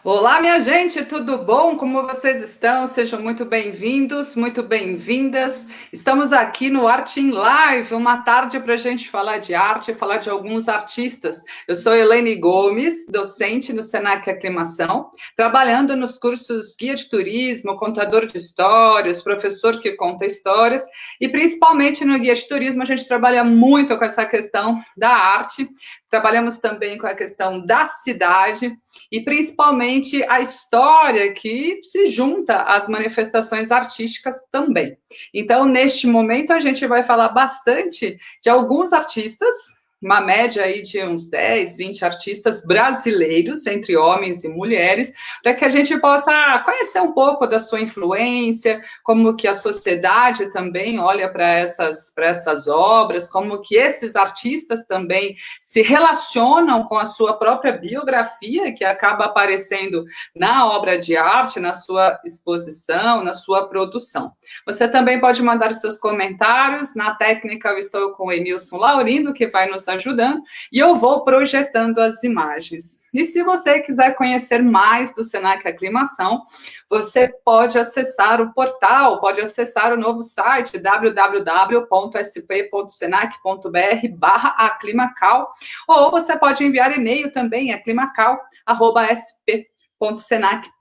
Olá, minha gente, tudo bom? Como vocês estão? Sejam muito bem-vindos, muito bem-vindas. Estamos aqui no Arte em Live, uma tarde para a gente falar de arte, falar de alguns artistas. Eu sou Elaine Gomes, docente no Senac Aclimação, trabalhando nos cursos guia de turismo, contador de histórias, professor que conta histórias, e principalmente no guia de turismo a gente trabalha muito com essa questão da arte, trabalhamos também com a questão da cidade, e principalmente a história que se junta às manifestações artísticas também. Então, neste momento, a gente vai falar bastante de alguns artistas, uma média aí de uns 10, 20 artistas brasileiros, entre homens e mulheres, para que a gente possa conhecer um pouco da sua influência, como que a sociedade também olha para essas obras, como que esses artistas também se relacionam com a sua própria biografia, que acaba aparecendo na obra de arte, na sua exposição, na sua produção. Você também pode mandar os seus comentários. Na técnica, eu estou com o Emilson Laurindo, que vai nos ajudando, e eu vou projetando as imagens. E se você quiser conhecer mais do Senac Aclimação, você pode acessar o portal, pode acessar o novo site www.sp.senac.br/aclimacal, ou você pode enviar e-mail também, aclimacal@sp.senac.br.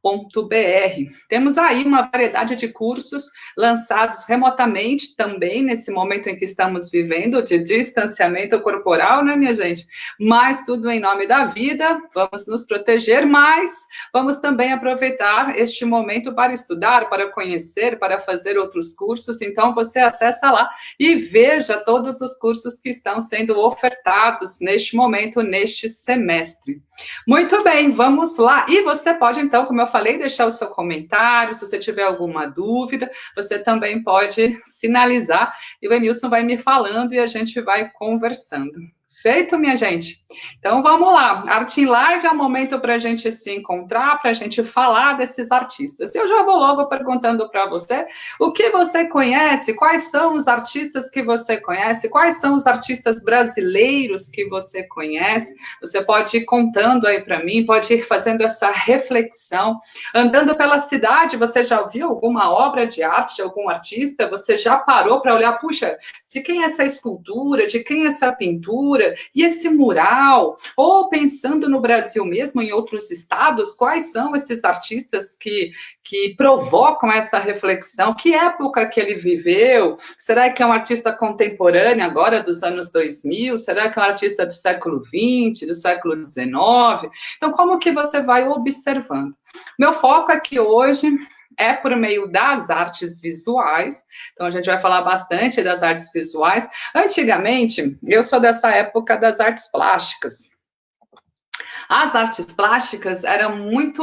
Temos aí uma variedade de cursos lançados remotamente também, nesse momento em que estamos vivendo, de distanciamento corporal, né, minha gente? Mas tudo em nome da vida, vamos nos proteger, mas vamos também aproveitar este momento para estudar, para conhecer, para fazer outros cursos. Então, você acessa lá e veja todos os cursos que estão sendo ofertados neste momento, neste semestre. Muito bem, vamos lá. E você pode, então, como eu falei, deixar o seu comentário. Se você tiver alguma dúvida, você também pode sinalizar. E o Emilson vai me falando e a gente vai conversando. Feito, minha gente? Então, vamos lá. Arte em Live é um momento para a gente se encontrar, para a gente falar desses artistas. Eu já vou logo perguntando para você o que você conhece, quais são os artistas que você conhece, quais são os artistas brasileiros que você conhece. Você pode ir contando aí para mim, pode ir fazendo essa reflexão. Andando pela cidade, você já viu alguma obra de arte de algum artista? Você já parou para olhar, puxa, de quem é essa escultura, de quem é essa pintura, e esse mural? Ou pensando no Brasil mesmo, em outros estados, quais são esses artistas que provocam essa reflexão? Que época que ele viveu? Será que é um artista contemporâneo agora dos anos 2000? Será que é um artista do século XX, do século XIX? Então, como que você vai observando? Meu foco aqui hoje é por meio das artes visuais. Então, a gente vai falar bastante das artes visuais. Antigamente, eu sou dessa época das artes plásticas. As artes plásticas era muito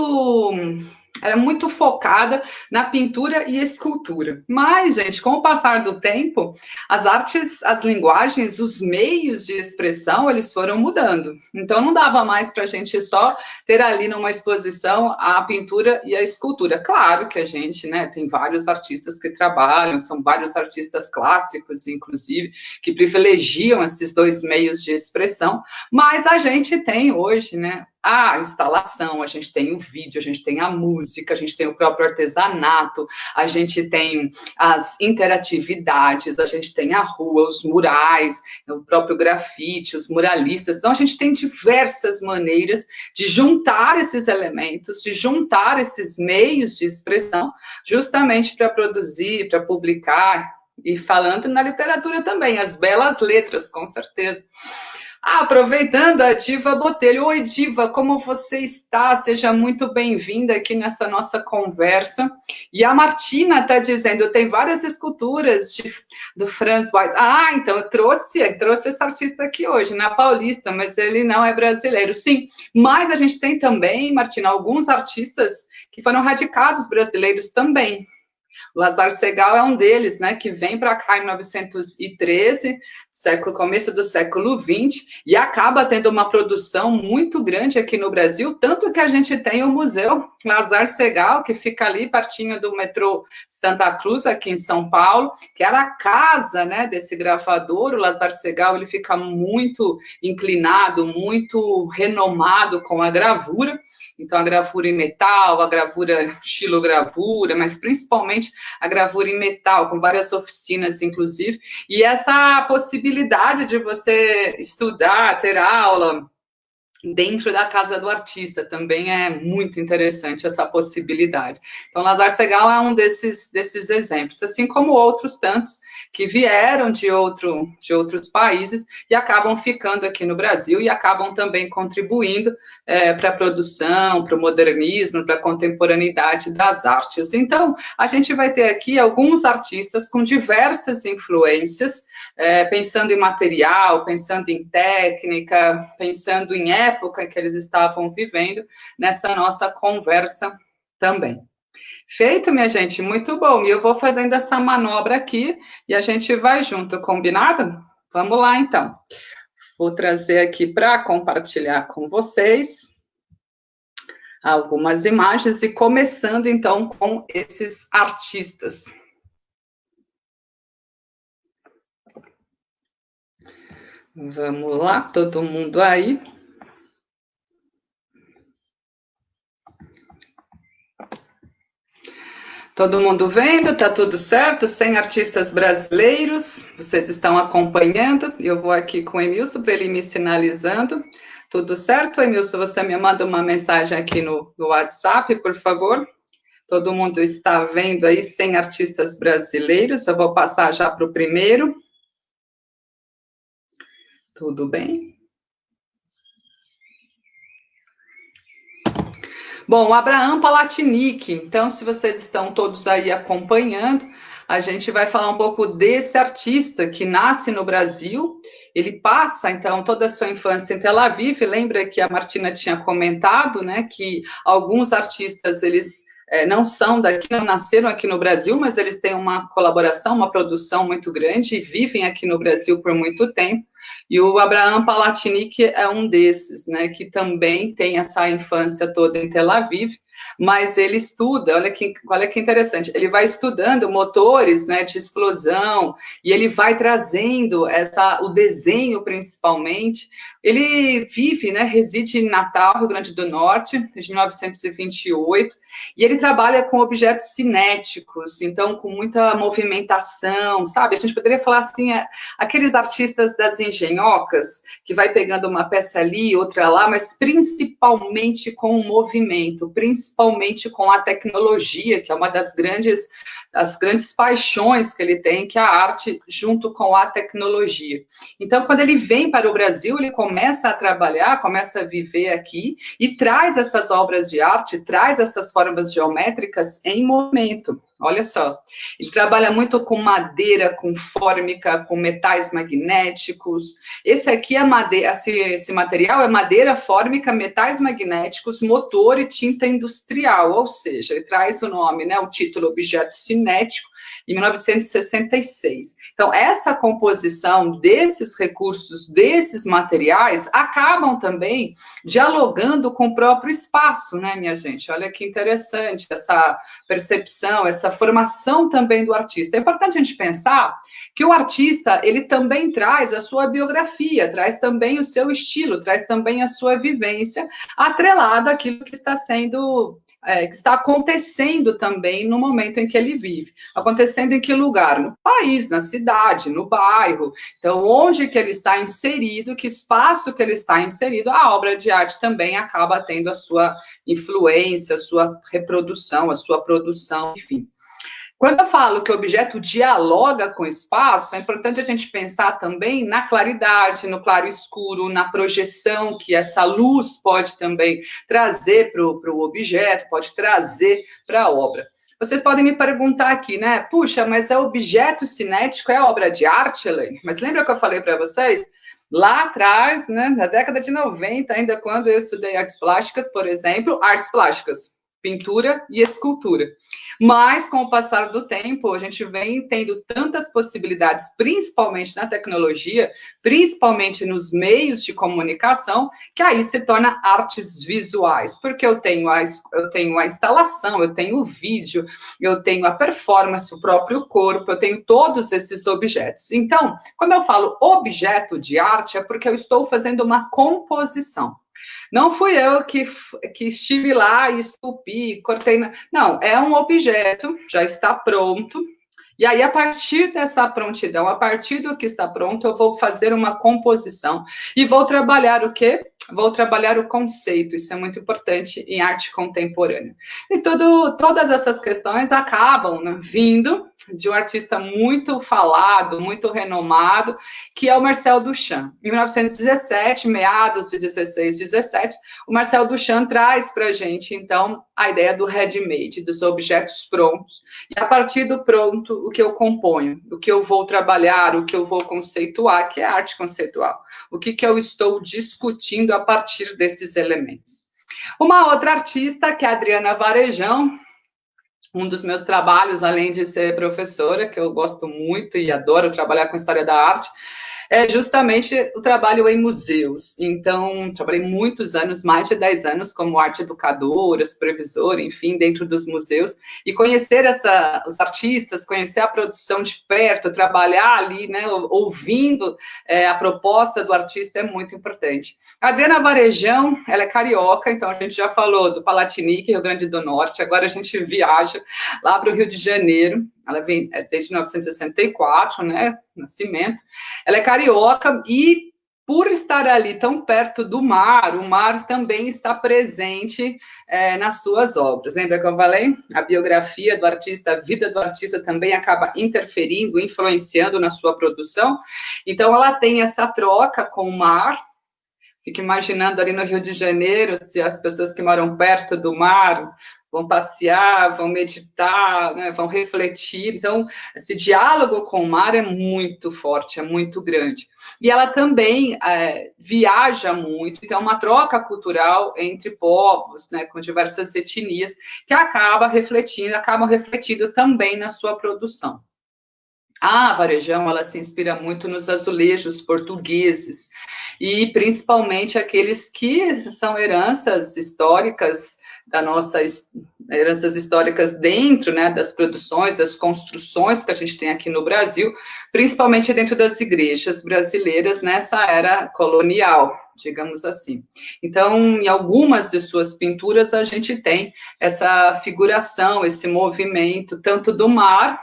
focada na pintura e escultura. Mas, gente, com o passar do tempo, as artes, as linguagens, os meios de expressão, eles foram mudando. Então, não dava mais para a gente só ter ali numa exposição a pintura e a escultura. Claro que a gente, né, tem vários artistas que trabalham, são vários artistas clássicos, inclusive, que privilegiam esses dois meios de expressão, mas a gente tem hoje, né, a instalação, a gente tem o vídeo, a gente tem a música, a gente tem o próprio artesanato, a gente tem as interatividades, a gente tem a rua, os murais, o próprio grafite, os muralistas. Então, a gente tem diversas maneiras de juntar esses elementos, de juntar esses meios de expressão, justamente para produzir, para publicar, e falando na literatura também, as belas letras, com certeza. Aproveitando a Diva Botelho. Oi, Diva, como você está? Seja muito bem-vinda aqui nessa nossa conversa. E a Martina está dizendo, tem várias esculturas do Franz Weiss. Ah, então eu trouxe esse artista aqui hoje, na Paulista, mas ele não é brasileiro. Sim, mas a gente tem também, Martina, alguns artistas que foram radicados brasileiros também. O Lazar Segal é um deles, né, que vem para cá em 1913, começo do século XX, e acaba tendo uma produção muito grande aqui no Brasil, tanto que a gente tem o Museu Lazar Segal, que fica ali pertinho do metrô Santa Cruz, aqui em São Paulo, que era a casa, né, desse gravador. O Lazar Segal, ele fica muito inclinado, muito renomado com a gravura, então a gravura em metal, a gravura xilogravura, mas principalmente a gravura em metal, com várias oficinas, inclusive, e essa possibilidade de você estudar, ter aula dentro da casa do artista, também é muito interessante essa possibilidade. Então, Lazar Segal é um desses exemplos, assim como outros tantos que vieram de outros países e acabam ficando aqui no Brasil e acabam também contribuindo para a produção, para o modernismo, para a contemporaneidade das artes. Então, a gente vai ter aqui alguns artistas com diversas influências, pensando em material, pensando em técnica, pensando em época que eles estavam vivendo, nessa nossa conversa também. Feito, minha gente, muito bom. E eu vou fazendo essa manobra aqui e a gente vai junto, combinado? Vamos lá, então. Vou trazer aqui para compartilhar com vocês algumas imagens e começando, então, com esses artistas. Vamos lá, todo mundo aí. Todo mundo vendo, tá tudo certo? 100 artistas brasileiros, vocês estão acompanhando. Eu vou aqui com o Emilson para ele me sinalizando. Tudo certo, Emilson? Você me manda uma mensagem aqui no WhatsApp, por favor. Todo mundo está vendo aí 100 artistas brasileiros. Eu vou passar já para o primeiro. Tudo bem? Bom, Abraham Palatinic, então, se vocês estão todos aí acompanhando, a gente vai falar um pouco desse artista que nasce no Brasil. Ele passa, então, toda a sua infância em Tel Aviv. Lembra que a Martina tinha comentado, né, que alguns artistas, eles não são daqui, não nasceram aqui no Brasil, mas eles têm uma colaboração, uma produção muito grande e vivem aqui no Brasil por muito tempo. E o Abraham Palatinic é um desses, né, que também tem essa infância toda em Tel Aviv, mas ele estuda, olha que interessante, ele vai estudando motores, né, de explosão, e ele vai trazendo o desenho principalmente. Ele vive, né, reside em Natal, Rio Grande do Norte, desde 1928, e ele trabalha com objetos cinéticos, então com muita movimentação, sabe? A gente poderia falar assim, aqueles artistas das engenhocas, que vai pegando uma peça ali, outra lá, mas principalmente com o movimento, principalmente com a tecnologia, que é uma das grandes paixões que ele tem, que é a arte junto com a tecnologia. Então, quando ele vem para o Brasil, ele começa a trabalhar, começa a viver aqui e traz essas obras de arte, traz essas formas geométricas em movimento. Olha só, ele trabalha muito com madeira, com fórmica, com metais magnéticos. Esse aqui é madeira, esse material é madeira, fórmica, metais magnéticos, motor e tinta industrial, ou seja, ele traz o nome, né, o título objeto cinético, em 1966. Então, essa composição desses recursos, desses materiais, acabam também dialogando com o próprio espaço, né, minha gente? Olha que interessante essa percepção, essa formação também do artista. É importante a gente pensar que o artista, ele também traz a sua biografia, traz também o seu estilo, traz também a sua vivência, atrelado àquilo que está sendo... que está acontecendo também no momento em que ele vive. Acontecendo em que lugar? No país, na cidade, no bairro. Então, onde que ele está inserido, que espaço que ele está inserido, a obra de arte também acaba tendo a sua influência, a sua reprodução, a sua produção, enfim. Quando eu falo que o objeto dialoga com o espaço, é importante a gente pensar também na claridade, no claro escuro, na projeção que essa luz pode também trazer para o objeto, pode trazer para a obra. Vocês podem me perguntar aqui, né? Puxa, mas é objeto cinético, é obra de arte, Elaine? Mas lembra que eu falei para vocês? Lá atrás, né, na década de 90, ainda quando eu estudei artes plásticas, por exemplo, artes plásticas. pintura e escultura. Mas, com o passar do tempo, a gente vem tendo tantas possibilidades, principalmente na tecnologia, principalmente nos meios de comunicação, que aí se torna artes visuais, porque eu tenho a instalação, eu tenho o vídeo, eu tenho a performance, o próprio corpo, eu tenho todos esses objetos. Então, quando eu falo objeto de arte, é porque eu estou fazendo uma composição. Não fui eu que estive lá e esculpi, cortei. Não, é um objeto, já está pronto. E aí, a partir dessa prontidão, a partir do que está pronto, eu vou fazer uma composição. E vou trabalhar o quê? Vou trabalhar o conceito. Isso é muito importante em arte contemporânea. E todas essas questões acabam, né, vindo de um artista muito falado, muito renomado, que é o Marcel Duchamp. Em 1917, meados de 16, 17, o Marcel Duchamp traz para a gente, então, a ideia do ready-made, dos objetos prontos. E a partir do pronto, o que eu componho, o que eu vou trabalhar, o que eu vou conceituar, que é arte conceitual. O que eu estou discutindo a partir desses elementos. Uma outra artista, que é a Adriana Varejão, um dos meus trabalhos, além de ser professora, que eu gosto muito e adoro trabalhar com história da arte, é justamente o trabalho em museus. Então, trabalhei muitos anos, mais de 10 anos, como arte educadora, supervisora, enfim, dentro dos museus, e conhecer os artistas, conhecer a produção de perto, trabalhar ali, né, ouvindo a proposta do artista é muito importante. A Adriana Varejão, ela é carioca, então a gente já falou do Palatinique, Rio Grande do Norte, agora a gente viaja lá para o Rio de Janeiro. Ela vem desde 1964, né, nascimento. Ela é carioca e, por estar ali tão perto do mar, o mar também está presente nas suas obras. Lembra que eu falei? A biografia do artista, a vida do artista também acaba interferindo, influenciando na sua produção. Então, ela tem essa troca com o mar. Fico imaginando ali no Rio de Janeiro, se as pessoas que moram perto do mar vão passear, vão meditar, né, vão refletir. Então, esse diálogo com o mar é muito forte, é muito grande. E ela também viaja muito, então é uma troca cultural entre povos, né, com diversas etnias, que acabam refletindo também na sua produção. A Varejão, ela se inspira muito nos azulejos portugueses, e principalmente aqueles que são heranças históricas heranças históricas dentro, né, das produções, das construções que a gente tem aqui no Brasil, principalmente dentro das igrejas brasileiras nessa era colonial, digamos assim. Então, em algumas de suas pinturas, a gente tem essa figuração, esse movimento, tanto do mar,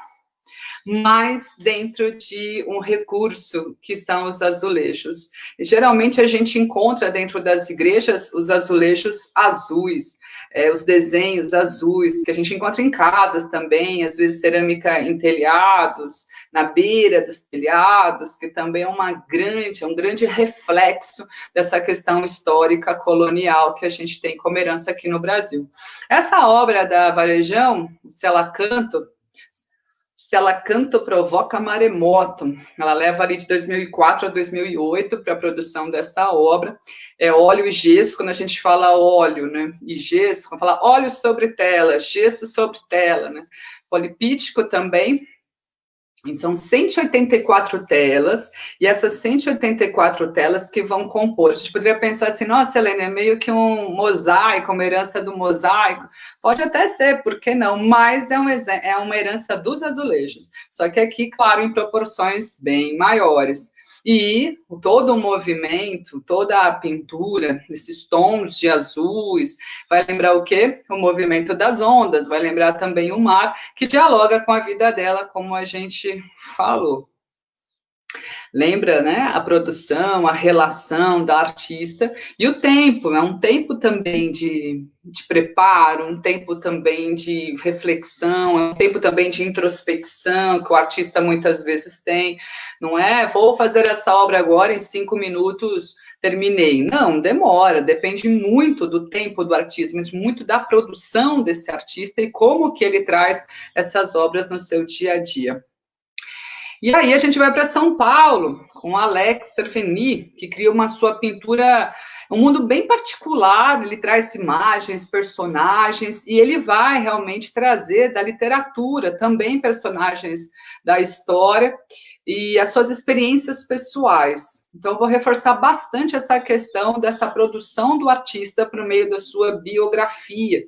mas dentro de um recurso que são os azulejos. E, geralmente a gente encontra dentro das igrejas os azulejos azuis, os desenhos azuis, que a gente encontra em casas também, às vezes cerâmica em telhados, na beira dos telhados, que também é um grande reflexo dessa questão histórica colonial que a gente tem como herança aqui no Brasil. Essa obra da Varejão, Se ela canto, provoca maremoto. Ela leva ali de 2004 a 2008 para a produção dessa obra. É óleo e gesso, quando a gente fala óleo, né, e gesso, vamos falar óleo sobre tela, gesso sobre tela, né, polipítico também. São 184 telas, e essas 184 telas que vão compor. A gente poderia pensar assim, nossa, Helena, é meio que um mosaico, uma herança do mosaico. Pode até ser, por que não? Mas é uma herança dos azulejos. Só que aqui, claro, em proporções bem maiores. E todo o movimento, toda a pintura, esses tons de azuis, vai lembrar o quê? O movimento das ondas, vai lembrar também o mar, que dialoga com a vida dela, como a gente falou. Lembra, né, a produção, a relação da artista e o tempo, é um tempo também de preparo, um tempo também de reflexão, um tempo também de introspecção que o artista muitas vezes tem, não é? Vou fazer essa obra agora em 5 minutos, terminei. Não, demora, depende muito do tempo do artista, mas muito da produção desse artista e como que ele traz essas obras no seu dia a dia. E aí a gente vai para São Paulo, com Alex Cerveny, que cria uma sua pintura um mundo bem particular, ele traz imagens, personagens, e ele vai realmente trazer da literatura também personagens da história e as suas experiências pessoais. Então, eu vou reforçar bastante essa questão dessa produção do artista por meio da sua biografia.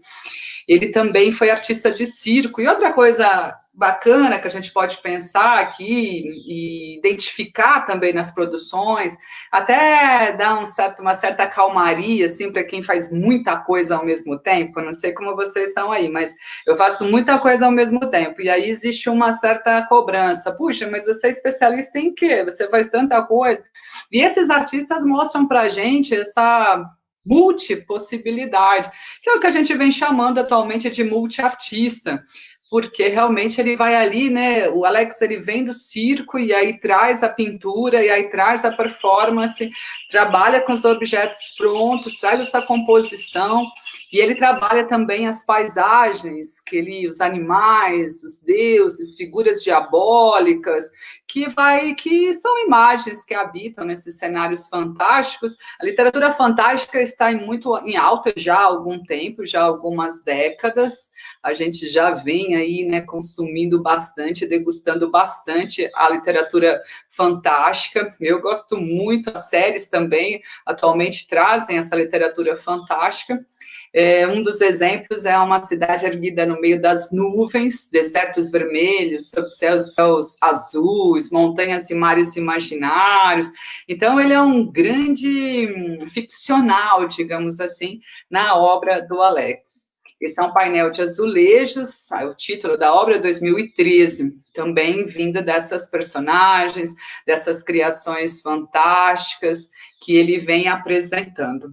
Ele também foi artista de circo. E outra coisa bacana que a gente pode pensar aqui e identificar também nas produções, até dá uma certa calmaria, assim, para quem faz muita coisa ao mesmo tempo. Eu não sei como vocês são aí, mas eu faço muita coisa ao mesmo tempo. E aí existe uma certa cobrança. Puxa, mas você é especialista em quê? Você faz tanta coisa. E esses artistas mostram para a gente essa multipossibilidade, que é o que a gente vem chamando atualmente de multiartista, porque realmente ele vai ali, né, o Alex, ele vem do circo, e aí traz a pintura, e aí traz a performance, trabalha com os objetos prontos, traz essa composição, e ele trabalha também as paisagens, os animais, os deuses, figuras diabólicas, que são imagens que habitam nesses cenários fantásticos. A literatura fantástica está muito em alta já há algum tempo, já há algumas décadas. A gente já vem aí, né, consumindo bastante, degustando bastante a literatura fantástica. Eu gosto muito, as séries também atualmente trazem essa literatura fantástica. Um dos exemplos é uma cidade erguida no meio das nuvens, desertos vermelhos, sob céus azuis, montanhas e mares imaginários. Então, ele é um grande ficcional, digamos assim, na obra do Alex. Esse é um painel de azulejos, o título da obra é 2013, também vindo dessas personagens, dessas criações fantásticas que ele vem apresentando.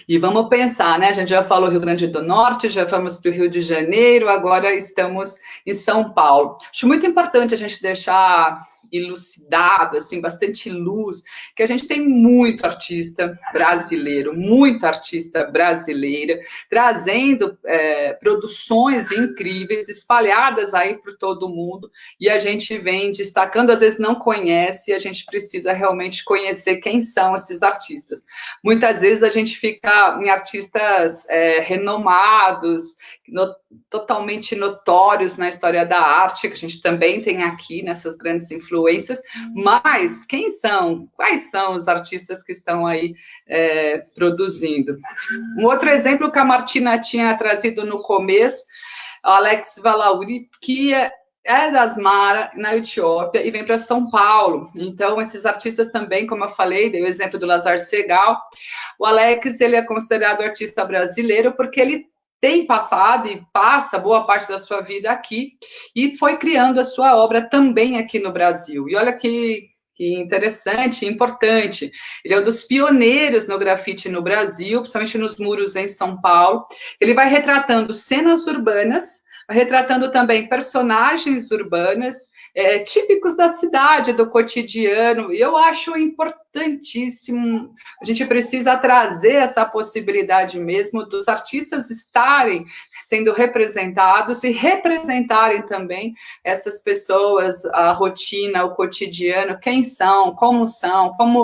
E vamos pensar, né? A gente já falou Rio Grande do Norte, já fomos para o Rio de Janeiro, agora estamos em São Paulo. Acho muito importante a gente deixar elucidado, assim, bastante luz, que a gente tem muito artista brasileiro, muita artista brasileira, trazendo produções incríveis, espalhadas aí por todo o mundo, e a gente vem destacando, às vezes não conhece, e a gente precisa realmente conhecer quem são esses artistas. Muitas vezes a gente fica em artistas renomados, totalmente notórios na história da arte, que a gente também tem aqui nessas grandes influências, mas quais são os artistas que estão aí produzindo? Um outro exemplo que a Martina tinha trazido no começo, o Alex Valauri, que é das Mara, na Etiópia, e vem para São Paulo. Então, esses artistas também, como eu falei, dei o exemplo do Lazar Segal. O Alex, ele é considerado artista brasileiro porque ele tem passado e passa boa parte da sua vida aqui e foi criando a sua obra também aqui no Brasil. E olha que interessante e importante. Ele é um dos pioneiros no grafite no Brasil, principalmente nos muros em São Paulo. Ele vai retratando cenas urbanas, retratando também personagens urbanas, típicos da cidade, do cotidiano, e eu acho importantíssimo, a gente precisa trazer essa possibilidade mesmo dos artistas estarem sendo representados e representarem também essas pessoas, a rotina, o cotidiano, quem são, como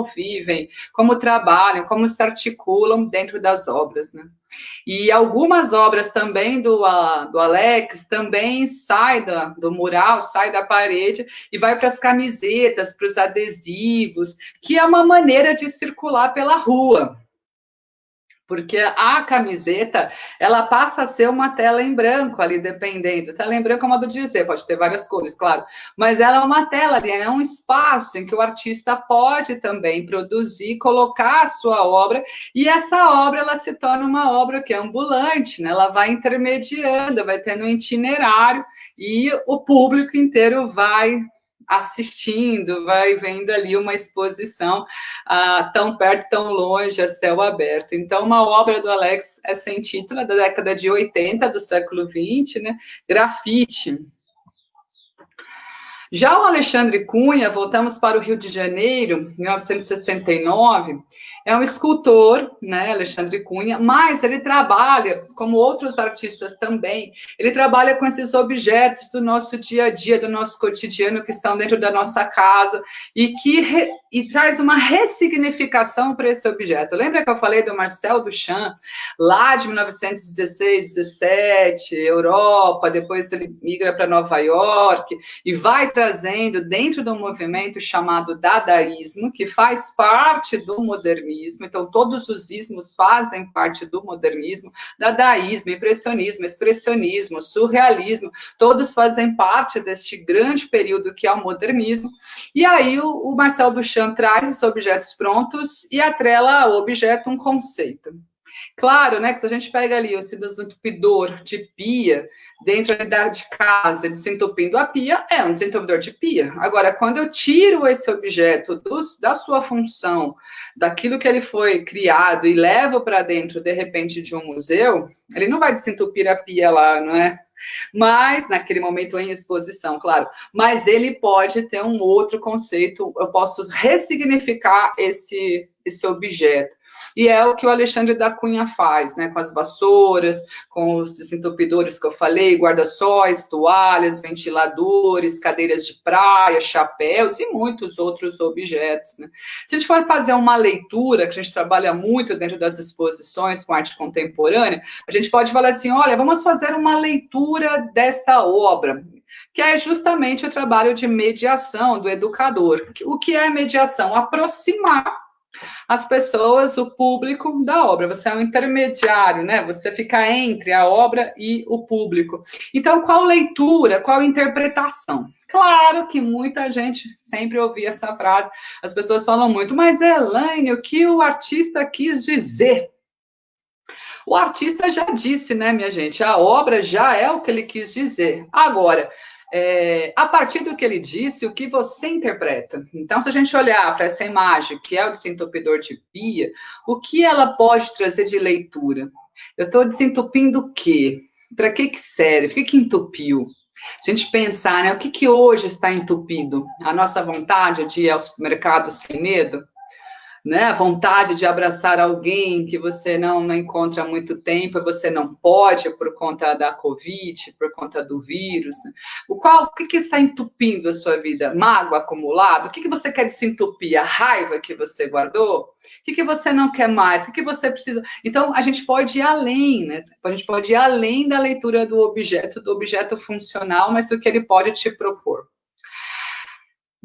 vivem, como trabalham, como se articulam dentro das obras, né? E algumas obras também do Alex também sai do mural, sai da parede e vai para as camisetas, para os adesivos, que é uma maneira de circular pela rua. Porque a camiseta, ela passa a ser uma tela em branco ali, dependendo. Tela em branco é modo de dizer, pode ter várias cores, claro. Mas ela é uma tela ali, é um espaço em que o artista pode também produzir, colocar a sua obra, e essa obra, ela se torna uma obra que é ambulante, né? Ela vai intermediando, vai tendo um itinerário, e o público inteiro vai assistindo, vai vendo ali uma exposição tão perto, tão longe, a céu aberto. Então, uma obra do Alex é sem título, é da década de 80 do século 20, né? Grafite. Já o Alexandre Cunha, voltamos para o Rio de Janeiro, em 1969, É um escultor, né, Alexandre Cunha, mas ele trabalha, como outros artistas também, ele trabalha com esses objetos do nosso dia a dia, do nosso cotidiano, que estão dentro da nossa casa, e traz uma ressignificação para esse objeto. Lembra que eu falei do Marcel Duchamp, lá de 1916, 17, Europa, depois ele migra para Nova York, e vai trazendo dentro do movimento chamado dadaísmo, que faz parte do modernismo, então todos os ismos fazem parte do modernismo, dadaísmo, impressionismo, expressionismo, surrealismo, todos fazem parte deste grande período que é o modernismo, e aí o Marcel Duchamp traz esses objetos prontos e atrela ao objeto um conceito. Claro, né, que se a gente pega ali esse desentupidor de pia, dentro de casa, desentupindo a pia, é um desentupidor de pia. Agora, quando eu tiro esse objeto da sua função, daquilo que ele foi criado, e levo para dentro, de repente, de um museu, ele não vai desentupir a pia lá, não é? Mas, naquele momento em exposição, claro, mas ele pode ter um outro conceito, eu posso ressignificar esse objeto. E é o que o Alexandre da Cunha faz, né, com as vassouras, com os desentupidores que eu falei, guarda-sóis, toalhas, ventiladores, cadeiras de praia, chapéus e muitos outros objetos, né. Se a gente for fazer uma leitura, que a gente trabalha muito dentro das exposições com arte contemporânea, a gente pode falar assim, olha, vamos fazer uma leitura desta obra, que é justamente o trabalho de mediação do educador. O que é mediação? Aproximar as pessoas, o público da obra. Você é um intermediário, né? Você fica entre a obra e o público. Então, qual leitura, qual interpretação? Claro que muita gente sempre ouvia essa frase. As pessoas falam muito, mas Elaine, o que o artista quis dizer? O artista já disse, né, minha gente? A obra já é o que ele quis dizer. Agora, a partir do que ele disse, o que você interpreta. Então, se a gente olhar para essa imagem, que é o desentupidor de pia, o que ela pode trazer de leitura? Eu estou desentupindo o quê? Para que serve? O que entupiu? Se a gente pensar, né, o que hoje está entupido? A nossa vontade de ir ao supermercado sem medo? Né, a vontade de abraçar alguém que você não encontra há muito tempo, você não pode por conta da Covid, por conta do vírus. Né? O que está entupindo a sua vida? Mágoa acumulada? O que você quer desentupir? A raiva que você guardou? O que você não quer mais? O que você precisa? Então, a gente pode ir além, né? A gente pode ir além da leitura do objeto funcional, mas o que ele pode te propor.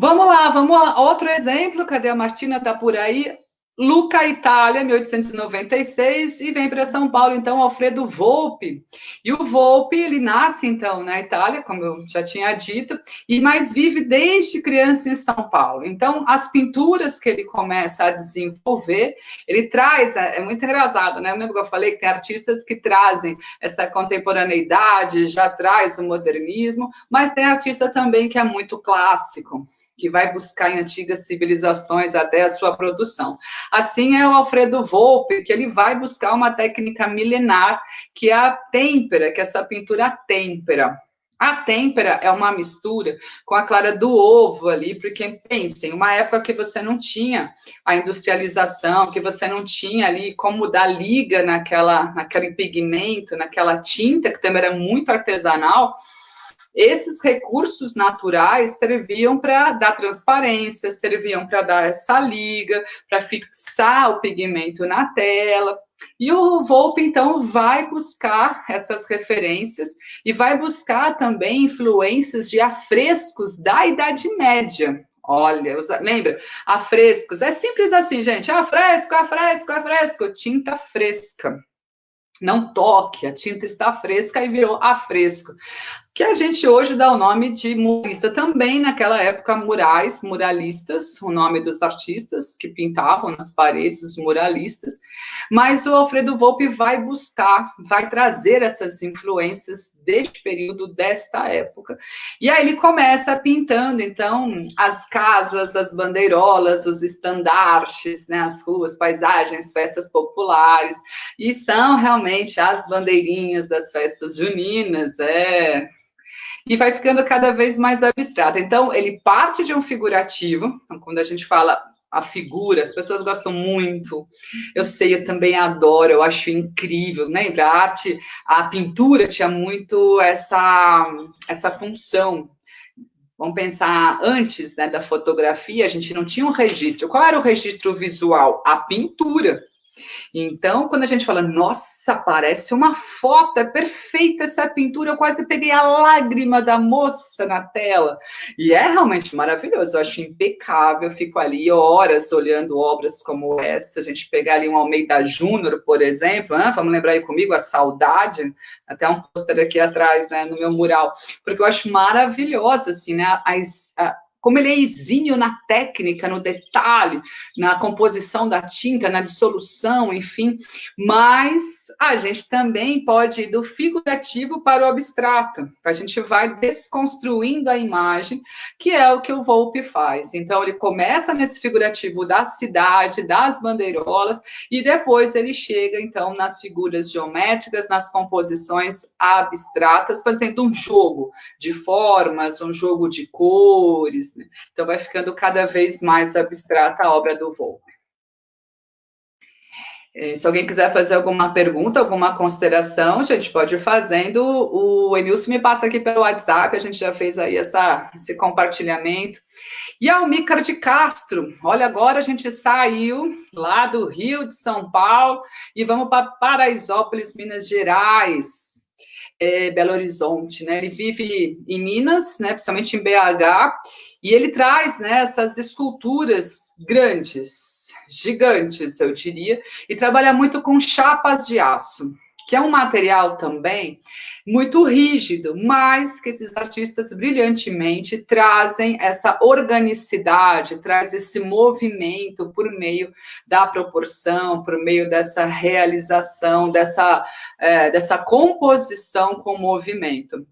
Vamos lá. Outro exemplo, cadê a Martina? Está por aí. Lucca, Itália, 1896, e vem para São Paulo, então, Alfredo Volpi. E o Volpi, ele nasce, então, na Itália, como eu já tinha dito, mas vive desde criança em São Paulo. Então, as pinturas que ele começa a desenvolver, ele traz, é muito engraçado, né? Lembra que eu falei que tem artistas que trazem essa contemporaneidade, já traz o modernismo, mas tem artista também que é muito clássico, que vai buscar em antigas civilizações até a sua produção. Assim é o Alfredo Volpi, que ele vai buscar uma técnica milenar, que é a têmpera, que é essa pintura têmpera. A têmpera é uma mistura com a clara do ovo ali, porque pensem, uma época que você não tinha a industrialização, que você não tinha ali como dar liga naquele pigmento, naquela tinta, que também era muito artesanal. Esses recursos naturais serviam para dar transparência, serviam para dar essa liga, para fixar o pigmento na tela. E o Volpi, então, vai buscar essas referências e vai buscar também influências de afrescos da Idade Média. Olha, lembra? Afrescos, é simples assim, gente. Afresco, tinta fresca. Não toque, a tinta está fresca e virou afresco. Que a gente hoje dá o nome de muralista também, naquela época, muralistas, o nome dos artistas que pintavam nas paredes, os muralistas, mas o Alfredo Volpi vai trazer essas influências deste período, desta época, e aí ele começa pintando, então, as casas, as bandeirolas, os estandartes, né, as ruas, paisagens, festas populares, e são realmente as bandeirinhas das festas juninas, e vai ficando cada vez mais abstrato. Então, ele parte de um figurativo, então, quando a gente fala a figura, as pessoas gostam muito. Eu sei, eu também adoro, eu acho incrível, lembra? A arte, a pintura tinha muito essa função. Vamos pensar antes, né, da fotografia, a gente não tinha um registro. Qual era o registro visual? A pintura. Então, quando a gente fala, nossa, parece uma foto, é perfeita essa pintura, eu quase peguei a lágrima da moça na tela. E é realmente maravilhoso, eu acho impecável, eu fico ali horas olhando obras como essa, a gente pegar ali um Almeida Júnior, por exemplo, né? Vamos lembrar aí comigo, A Saudade, até um pôster aqui atrás, né, no meu mural, porque eu acho maravilhosa, assim, né, como ele é exímio na técnica, no detalhe, na composição da tinta, na dissolução, enfim, mas a gente também pode ir do figurativo para o abstrato. A gente vai desconstruindo a imagem, que é o que o Volpe faz. Então, ele começa nesse figurativo da cidade, das bandeirolas, e depois ele chega, então, nas figuras geométricas, nas composições abstratas, fazendo um jogo de formas, um jogo de cores, né? Então vai ficando cada vez mais abstrata a obra do Volpe. Se alguém quiser fazer alguma pergunta, alguma consideração, a gente pode ir fazendo. O Emilson me passa aqui pelo WhatsApp, a gente já fez aí esse compartilhamento. E a Almícar de Castro, olha, agora a gente saiu lá do Rio de São Paulo e vamos para Paraisópolis, Minas Gerais. Belo Horizonte, né? Ele vive em Minas, né? Principalmente em BH, e ele traz, né, essas esculturas grandes, gigantes, eu diria, e trabalha muito com chapas de aço, que é um material também muito rígido, mas que esses artistas brilhantemente trazem essa organicidade, traz esse movimento por meio da proporção, por meio dessa realização, dessa composição com movimento.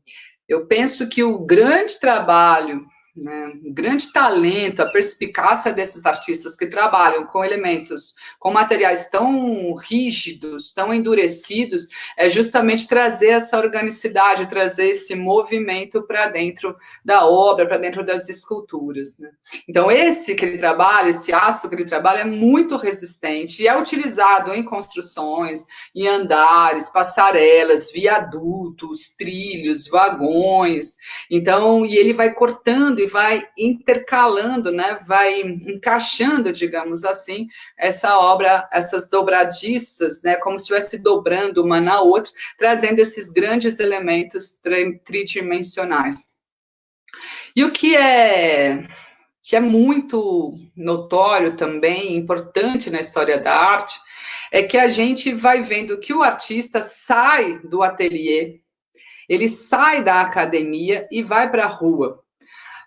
Eu penso que o grande trabalho, né, o grande talento, a perspicácia desses artistas que trabalham com elementos, com materiais tão rígidos, tão endurecidos, é justamente trazer essa organicidade, trazer esse movimento para dentro da obra, para dentro das esculturas, né? Então, esse aço que ele trabalha é muito resistente e é utilizado em construções, em andares, passarelas, viadutos, trilhos, vagões. Então, e ele vai cortando e vai intercalando, né? Vai encaixando, digamos assim, essa obra, essas dobradiças, né? Como se estivesse dobrando uma na outra, trazendo esses grandes elementos tridimensionais. E o que é muito notório também, importante na história da arte, é que a gente vai vendo que o artista sai do ateliê, ele sai da academia e vai para a rua.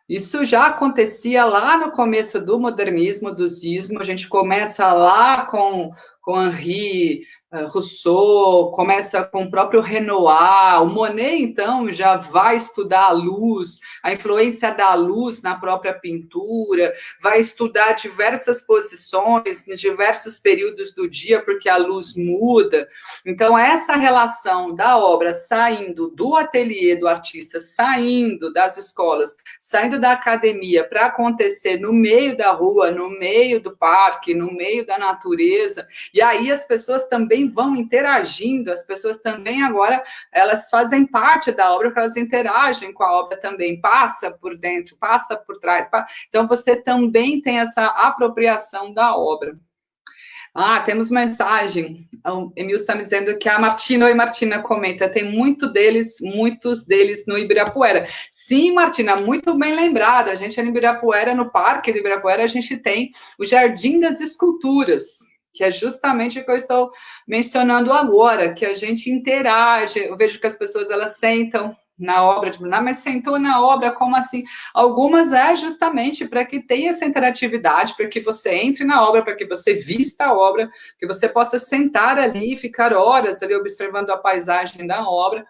Isso já acontecia lá no começo do modernismo, do zismo, a gente começa lá com Henri Rousseau, começa com o próprio Renoir, o Monet, então, já vai estudar a luz, a influência da luz na própria pintura, vai estudar diversas posições, em diversos períodos do dia, porque a luz muda. Então, essa relação da obra saindo do ateliê do artista, saindo das escolas, saindo da academia para acontecer no meio da rua, no meio do parque, no meio da natureza, e aí as pessoas também vão interagindo, as pessoas também agora, elas fazem parte da obra, porque elas interagem com a obra também, passa por dentro, passa por trás, então você também tem essa apropriação da obra. Temos mensagem. O Emil está me dizendo que a Martina, oi Martina, comenta, tem muitos deles no Ibirapuera. Sim, Martina, muito bem lembrado, a gente é no Ibirapuera, no Parque do Ibirapuera, a gente tem o Jardim das Esculturas, que é justamente o que eu estou mencionando agora, que a gente interage, eu vejo que as pessoas, elas sentam na obra, tipo, mas sentou na obra, como assim? Algumas é justamente para que tenha essa interatividade, para que você entre na obra, para que você vista a obra, que você possa sentar ali e ficar horas ali observando a paisagem da obra.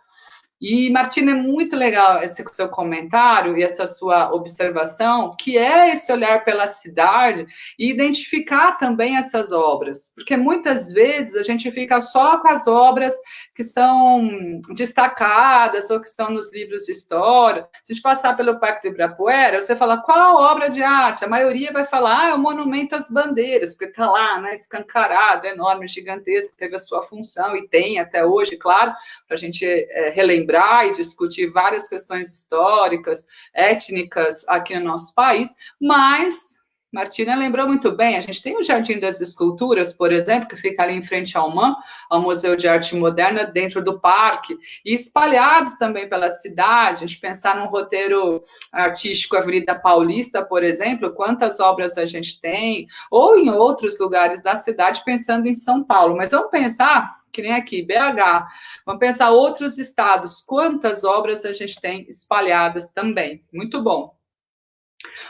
E, Martina, é muito legal esse seu comentário e essa sua observação, que é esse olhar pela cidade e identificar também essas obras, porque muitas vezes a gente fica só com as obras que são destacadas ou que estão nos livros de história. Se a gente passar pelo Parque do Ibirapuera, você fala qual obra de arte? A maioria vai falar, é o Monumento às Bandeiras, porque está lá, né, escancarado, enorme, gigantesco, teve a sua função e tem até hoje, claro, para a gente relembrar e discutir várias questões históricas, étnicas aqui no nosso país, mas Martina lembrou muito bem, a gente tem o Jardim das Esculturas, por exemplo, que fica ali em frente ao MAM, ao Museu de Arte Moderna, dentro do parque, e espalhados também pela cidade, a gente pensar num roteiro artístico Avenida Paulista, por exemplo, quantas obras a gente tem, ou em outros lugares da cidade, pensando em São Paulo, mas vamos pensar que nem aqui, BH, vamos pensar outros estados, quantas obras a gente tem espalhadas também, muito bom.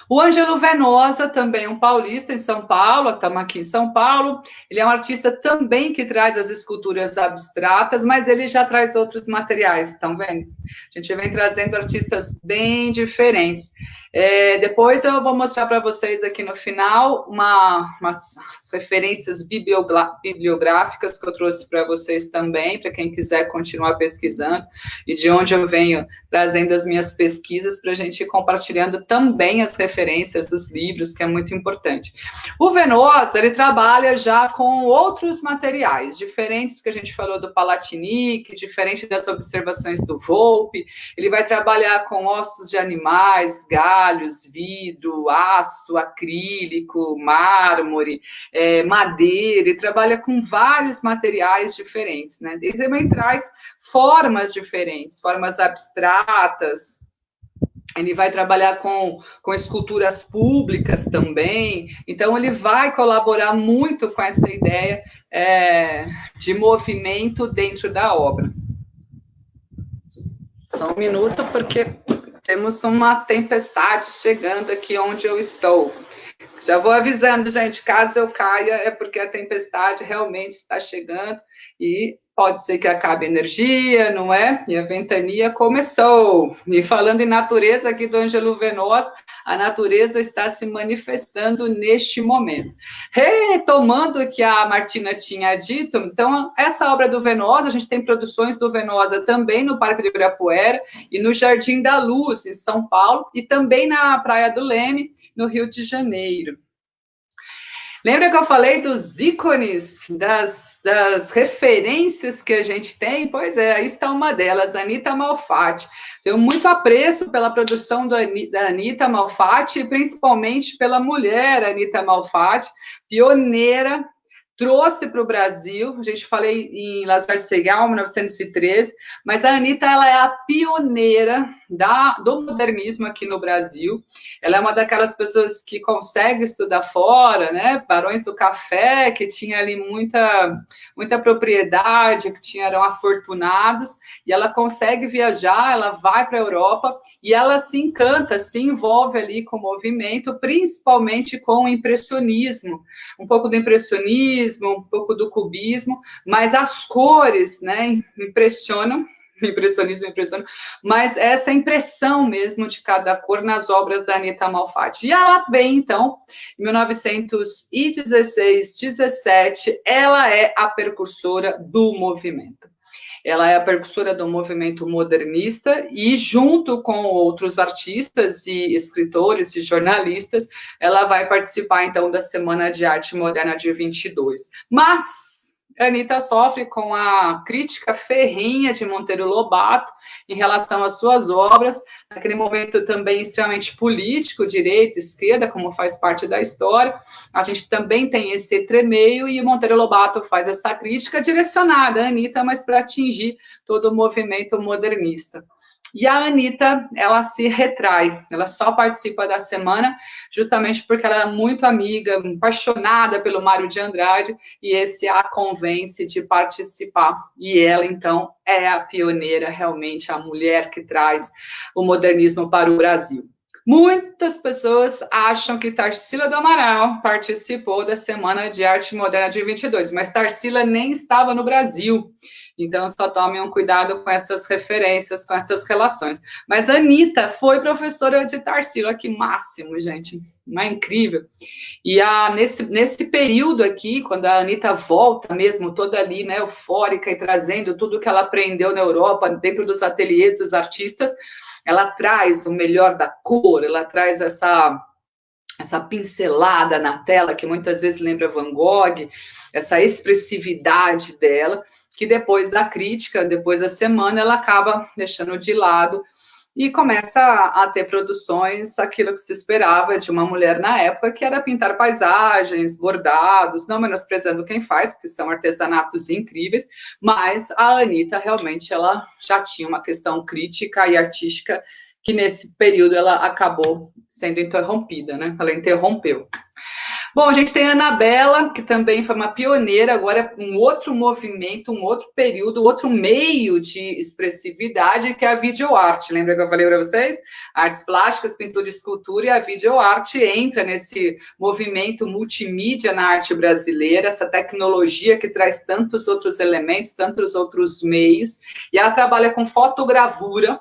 O Ângelo Venosa, também um paulista em São Paulo, estamos aqui em São Paulo, ele é um artista também que traz as esculturas abstratas, mas ele já traz outros materiais, estão vendo? A gente vem trazendo artistas bem diferentes. Depois eu vou mostrar para vocês aqui no final umas referências bibliográficas que eu trouxe para vocês também, para quem quiser continuar pesquisando, e de onde eu venho trazendo as minhas pesquisas para a gente ir compartilhando também as referências dos livros, que é muito importante. O Venosa, ele trabalha já com outros materiais, diferentes que a gente falou do Palatinic, diferente das observações do Volpe, ele vai trabalhar com ossos de animais, galhos, vidro, aço, acrílico, mármore, madeira, ele trabalha com vários materiais diferentes, né? Ele também traz formas diferentes, formas abstratas. Ele vai trabalhar com esculturas públicas também, então ele vai colaborar muito com essa ideia de movimento dentro da obra. Só um minuto, porque temos uma tempestade chegando aqui onde eu estou. Já vou avisando, gente, caso eu caia, é porque a tempestade realmente está chegando e pode ser que acabe a energia, não é? E a ventania começou. E falando em natureza aqui do Ângelo Venosa, a natureza está se manifestando neste momento. Retomando o que a Martina tinha dito, então, essa obra do Venosa, a gente tem produções do Venosa também no Parque do Ibirapuera e no Jardim da Luz, em São Paulo, e também na Praia do Leme, no Rio de Janeiro. Lembra que eu falei dos ícones, das referências que a gente tem? Pois é, aí está uma delas, Anita Malfatti. Tenho muito apreço pela produção da Anita Malfatti, principalmente pela mulher Anita Malfatti, pioneira, trouxe para o Brasil, a gente falei em Lazar Segal, 1913, mas a Anita, ela é a pioneira do modernismo aqui no Brasil, ela é uma daquelas pessoas que consegue estudar fora, né, Barões do Café, que tinha ali muita propriedade, que eram afortunados, e ela consegue viajar, ela vai para a Europa, e ela se encanta, se envolve ali com o movimento, principalmente com o impressionismo, um pouco do impressionismo, um pouco do cubismo, mas as cores, né, impressionam, impressionismo impressiona, mas essa impressão mesmo de cada cor nas obras da Anita Malfatti. E ela vem, então, em 1916, 17, ela é a precursora do movimento. Ela é a precursora do movimento modernista e, junto com outros artistas e escritores e jornalistas, ela vai participar, então, da Semana de Arte Moderna de 22. Mas a Anita sofre com a crítica ferrenha de Monteiro Lobato em relação às suas obras, naquele momento também extremamente político, direita, esquerda, como faz parte da história. A gente também tem esse entremeio e o Monteiro Lobato faz essa crítica direcionada à Anita, mas para atingir todo o movimento modernista. E a Anita, ela se retrai, ela só participa da semana justamente porque ela é muito amiga, apaixonada pelo Mário de Andrade, e esse a convence de participar. E ela, então, é a pioneira, realmente, a mulher que traz o modernismo para o Brasil. Muitas pessoas acham que Tarsila do Amaral participou da Semana de Arte Moderna de 22, mas Tarsila nem estava no Brasil. Então, só tomem um cuidado com essas referências, com essas relações. Mas a Anitta foi professora de Tarsila, que máximo, gente, não é incrível? E nesse período aqui, quando a Anitta volta mesmo, toda ali, né, eufórica e trazendo tudo que ela aprendeu na Europa, dentro dos ateliês dos artistas, ela traz o melhor da cor, ela traz essa pincelada na tela, que muitas vezes lembra Van Gogh, essa expressividade dela, que depois da crítica, depois da semana, ela acaba deixando de lado e começa a ter produções, aquilo que se esperava de uma mulher na época, que era pintar paisagens, bordados, não menosprezando quem faz, porque são artesanatos incríveis, mas a Anitta realmente ela já tinha uma questão crítica e artística que nesse período ela acabou sendo interrompida, né? Ela interrompeu. Bom, a gente tem a Anabela, que também foi uma pioneira, agora um outro movimento, um outro período, outro meio de expressividade, que é a videoarte. Lembra que eu falei para vocês? Artes plásticas, pintura e escultura, e a videoarte entra nesse movimento multimídia na arte brasileira, essa tecnologia que traz tantos outros elementos, tantos outros meios, e ela trabalha com fotogravura,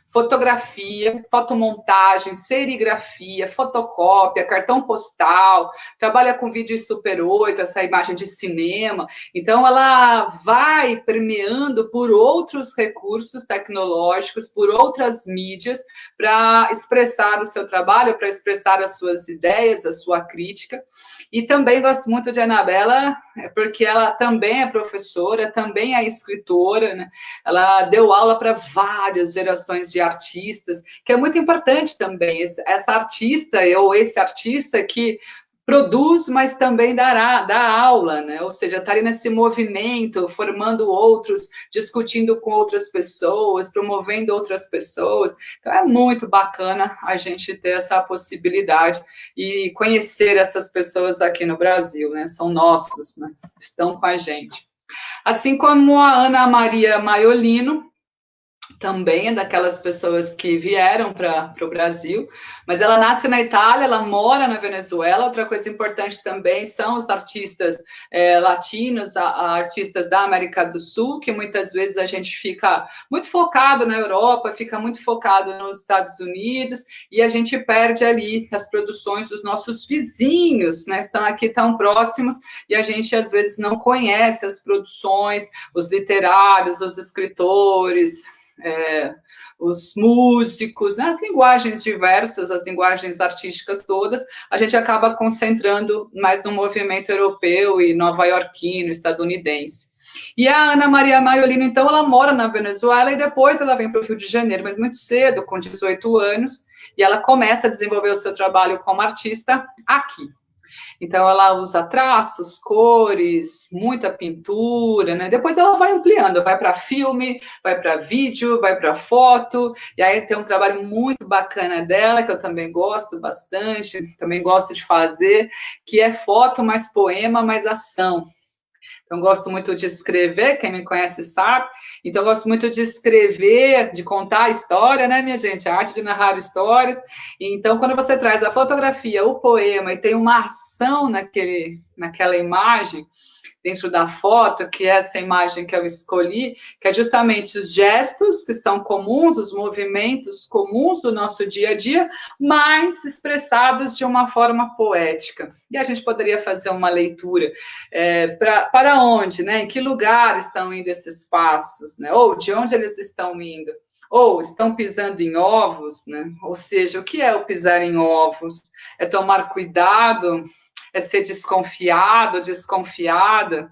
fotografia, fotomontagem, serigrafia, fotocópia, cartão postal, trabalha com vídeo Super 8, essa imagem de cinema. Então, ela vai permeando por outros recursos tecnológicos, por outras mídias, para expressar o seu trabalho, para expressar as suas ideias, a sua crítica. E também gosto muito de Anabela, porque ela também é professora, também é escritora, né? Ela deu aula para várias gerações de artistas, que é muito importante também, essa artista ou esse artista que produz, mas também dá aula, né? Ou seja, está ali nesse movimento, formando outros, discutindo com outras pessoas, promovendo outras pessoas. Então, é muito bacana a gente ter essa possibilidade e conhecer essas pessoas aqui no Brasil, né? São nossos, né? Estão com a gente. Assim como a Ana Maria Maiolino, também é daquelas pessoas que vieram para o Brasil, mas ela nasce na Itália, ela mora na Venezuela. Outra coisa importante também são os artistas latinos, artistas da América do Sul, que muitas vezes a gente fica muito focado na Europa, fica muito focado nos Estados Unidos, e a gente perde ali as produções dos nossos vizinhos, né? Estão aqui tão próximos, e a gente às vezes não conhece as produções, os literários, os escritores, os músicos, né, as linguagens diversas, as linguagens artísticas todas, a gente acaba concentrando mais no movimento europeu e nova-iorquino, estadunidense. E a Ana Maria Maiolino, então, ela mora na Venezuela e depois ela vem para o Rio de Janeiro, mas muito cedo, com 18 anos, e ela começa a desenvolver o seu trabalho como artista aqui. Então, ela usa traços, cores, muita pintura, né? Depois ela vai ampliando, vai para filme, vai para vídeo, vai para foto, e aí tem um trabalho muito bacana dela, que eu também gosto bastante, também gosto de fazer, que é foto mais poema mais ação. Então, gosto muito de escrever, quem me conhece sabe. Então, gosto muito de escrever, de contar a história, né, minha gente? A arte de narrar histórias. Então, quando você traz a fotografia, o poema, e tem uma ação naquela imagem, dentro da foto, que é essa imagem que eu escolhi, que é justamente os gestos que são comuns, os movimentos comuns do nosso dia a dia, mas expressados de uma forma poética. E a gente poderia fazer uma leitura para onde, né? Em que lugar estão indo esses passos, né? Ou de onde eles estão indo? Ou estão pisando em ovos, né? Ou seja, o que é o pisar em ovos? É tomar cuidado? É ser desconfiado, desconfiada?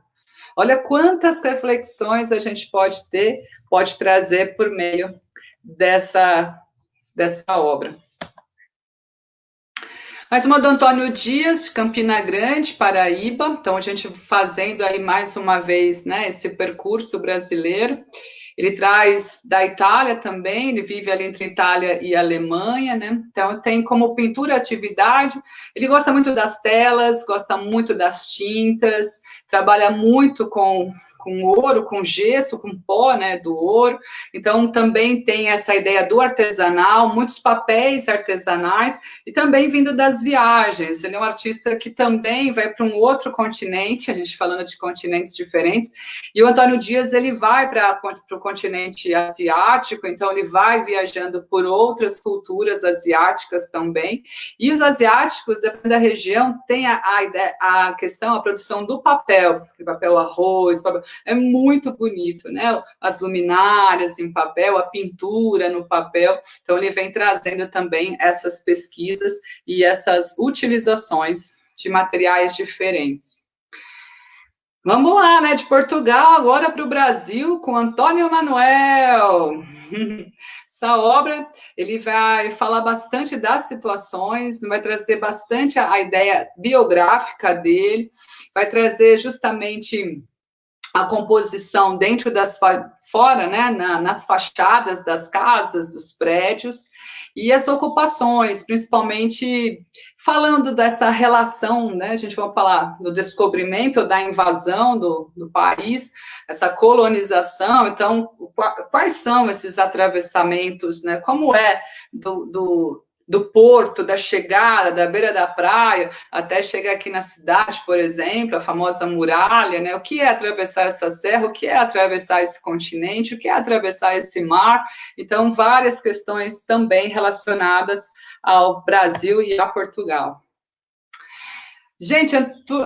Olha quantas reflexões a gente pode trazer por meio dessa obra. Mais uma do Antônio Dias, de Campina Grande, Paraíba. Então, a gente fazendo aí mais uma vez, né, esse percurso brasileiro. Ele traz da Itália também, ele vive ali entre Itália e Alemanha, né? Então, tem como pintura atividade. Ele gosta muito das telas, gosta muito das tintas, trabalha muito com com ouro, com gesso, com pó, né, do ouro. Então, também tem essa ideia do artesanal, muitos papéis artesanais, e também vindo das viagens. Ele é um artista que também vai para um outro continente, a gente falando de continentes diferentes, e o Antônio Dias, ele vai para o continente asiático, então ele vai viajando por outras culturas asiáticas também, e os asiáticos, dependendo da região, tem a questão, a produção do papel arroz, papel, é muito bonito, né? As luminárias em papel, a pintura no papel, então ele vem trazendo também essas pesquisas e essas utilizações de materiais diferentes. Vamos lá, né? De Portugal agora para o Brasil com Antônio Manuel. Essa obra, ele vai falar bastante das situações, vai trazer bastante a ideia biográfica dele, vai trazer justamente a composição dentro fora, né, nas fachadas das casas, dos prédios, e as ocupações, principalmente falando dessa relação, né, a gente vai falar do descobrimento, da invasão do país, essa colonização, então, quais são esses atravessamentos, né, como é do porto, da chegada, da beira da praia, até chegar aqui na cidade, por exemplo, a famosa muralha, né? O que é atravessar essa serra, o que é atravessar esse continente, o que é atravessar esse mar. Então, várias questões também relacionadas ao Brasil e a Portugal. Gente,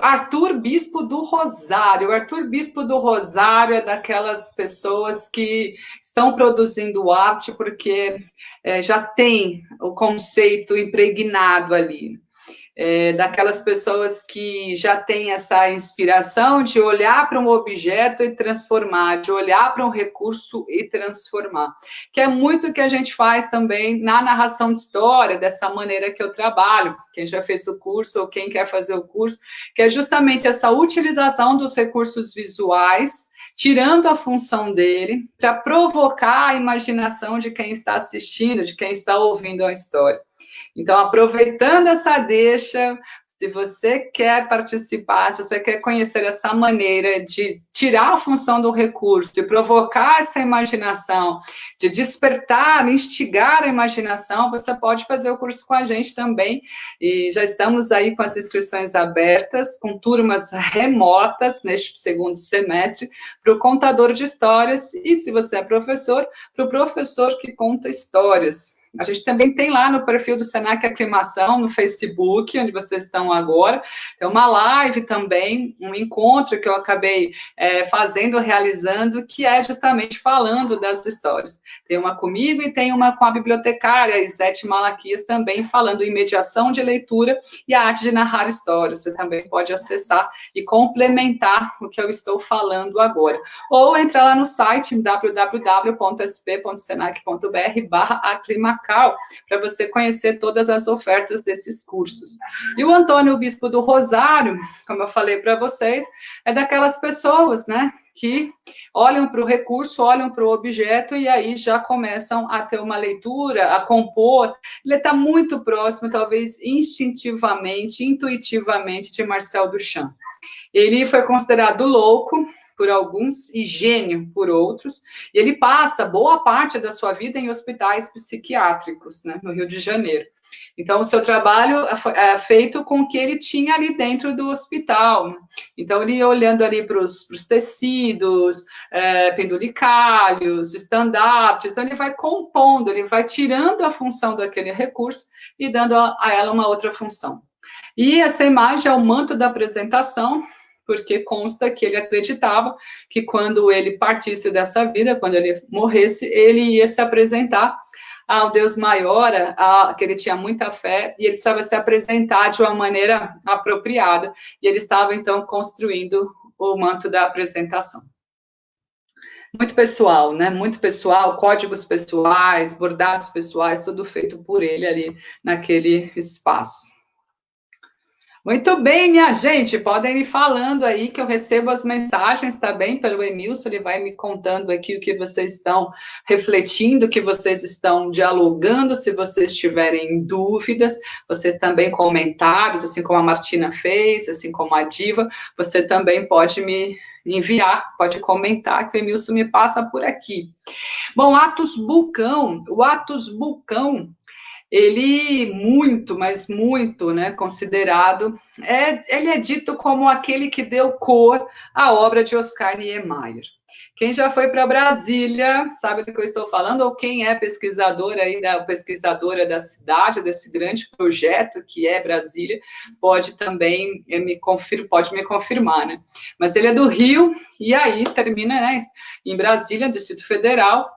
Arthur Bispo do Rosário. O Arthur Bispo do Rosário é daquelas pessoas que estão produzindo arte porque já tem o conceito impregnado ali. Daquelas pessoas que já têm essa inspiração de olhar para um objeto e transformar, de olhar para um recurso e transformar, que é muito o que a gente faz também na narração de história, dessa maneira que eu trabalho, quem já fez o curso ou quem quer fazer o curso, que é justamente essa utilização dos recursos visuais, tirando a função dele, para provocar a imaginação de quem está assistindo, de quem está ouvindo a história. Então, aproveitando essa deixa, se você quer participar, se você quer conhecer essa maneira de tirar a função do recurso, de provocar essa imaginação, de despertar, instigar a imaginação, você pode fazer o curso com a gente também. E já estamos aí com as inscrições abertas, com turmas remotas neste segundo semestre, para o contador de histórias, e se você é professor, para o professor que conta histórias. A gente também tem lá no perfil do Senac Aclimação, no Facebook, onde vocês estão agora, tem uma live também, um encontro que eu acabei realizando, que é justamente falando das histórias. Tem uma comigo e tem uma com a bibliotecária, Isete Malaquias, também falando em mediação de leitura e a arte de narrar histórias. Você também pode acessar e complementar o que eu estou falando agora. Ou entrar lá no site www.sp.senac.br/aclimação, para você conhecer todas as ofertas desses cursos. E o Antônio Bispo do Rosário, como eu falei para vocês, é daquelas pessoas, né, que olham para o recurso, olham para o objeto e aí já começam a ter uma leitura, a compor. Ele está muito próximo, talvez instintivamente, intuitivamente, de Marcel Duchamp. Ele foi considerado louco por alguns e gênio por outros, e ele passa boa parte da sua vida em hospitais psiquiátricos, né, no Rio de Janeiro. Então, o seu trabalho é feito com o que ele tinha ali dentro do hospital, né? Então, ele ia olhando ali para os tecidos, penduricalhos, estandartes, então ele vai compondo, ele vai tirando a função daquele recurso e dando a ela uma outra função. E essa imagem é o manto da apresentação, porque consta que ele acreditava que quando ele partisse dessa vida, quando ele morresse, ele ia se apresentar ao Deus maior, que ele tinha muita fé, e ele precisava se apresentar de uma maneira apropriada, e ele estava, então, construindo o manto da apresentação. Muito pessoal, né? Muito pessoal, códigos pessoais, bordados pessoais, tudo feito por ele ali naquele espaço. Muito bem, minha gente, podem ir falando aí que eu recebo as mensagens, tá bem? Pelo Emilson, ele vai me contando aqui o que vocês estão refletindo, o que vocês estão dialogando, se vocês tiverem dúvidas, vocês também comentários, assim como a Martina fez, assim como a Diva, você também pode me enviar, pode comentar, que o Emilson me passa por aqui. Bom, Atos Bulcão, o Atos Bulcão, ele muito, mas muito, né, considerado, ele é dito como aquele que deu cor à obra de Oscar Niemeyer. Quem já foi para Brasília sabe do que eu estou falando, ou quem é pesquisadora da cidade, desse grande projeto que é Brasília, pode também pode me confirmar, né? Mas ele é do Rio, e aí termina, né, em Brasília, Distrito Federal,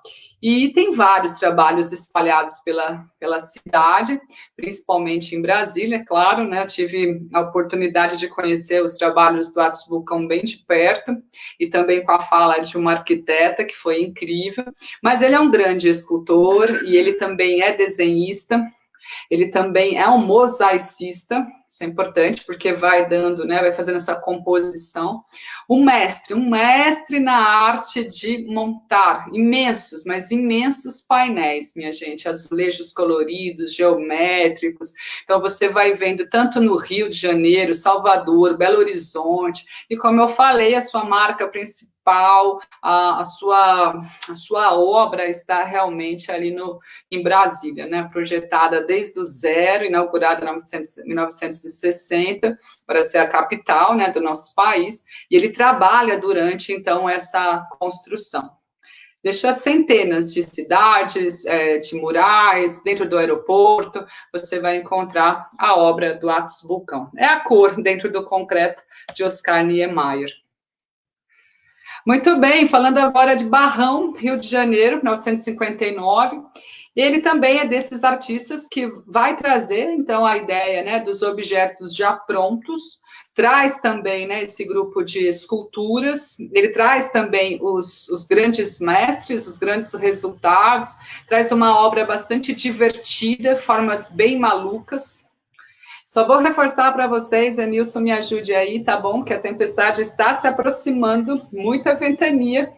e tem vários trabalhos espalhados pela cidade, principalmente em Brasília, claro, né? Eu tive a oportunidade de conhecer os trabalhos do Atos Bulcão bem de perto, e também com a fala de uma arquiteta, que foi incrível. Mas ele é um grande escultor, e ele também é desenhista, ele também é um mosaicista, isso é importante, porque vai dando, né, vai fazendo essa composição. Um mestre na arte de montar imensos, mas imensos painéis, minha gente, azulejos coloridos, geométricos. Então, você vai vendo tanto no Rio de Janeiro, Salvador, Belo Horizonte, e como eu falei, a sua marca principal, a sua obra está realmente ali em Brasília, né, projetada desde o zero, inaugurada em 1960, para ser a capital, né, do nosso país, e ele trabalha durante, então, essa construção. Deixa centenas de cidades, de murais, dentro do aeroporto, você vai encontrar a obra do Atos Bulcão. É a cor dentro do concreto de Oscar Niemeyer. Muito bem, falando agora de Barrão, Rio de Janeiro, 1959. Ele também é desses artistas que vai trazer, então, a ideia, né, dos objetos já prontos, traz também, né, esse grupo de esculturas, ele traz também os grandes mestres, os grandes resultados, traz uma obra bastante divertida, formas bem malucas. Só vou reforçar para vocês, Emilson, me ajude aí, tá bom? Que a tempestade está se aproximando, muita ventania,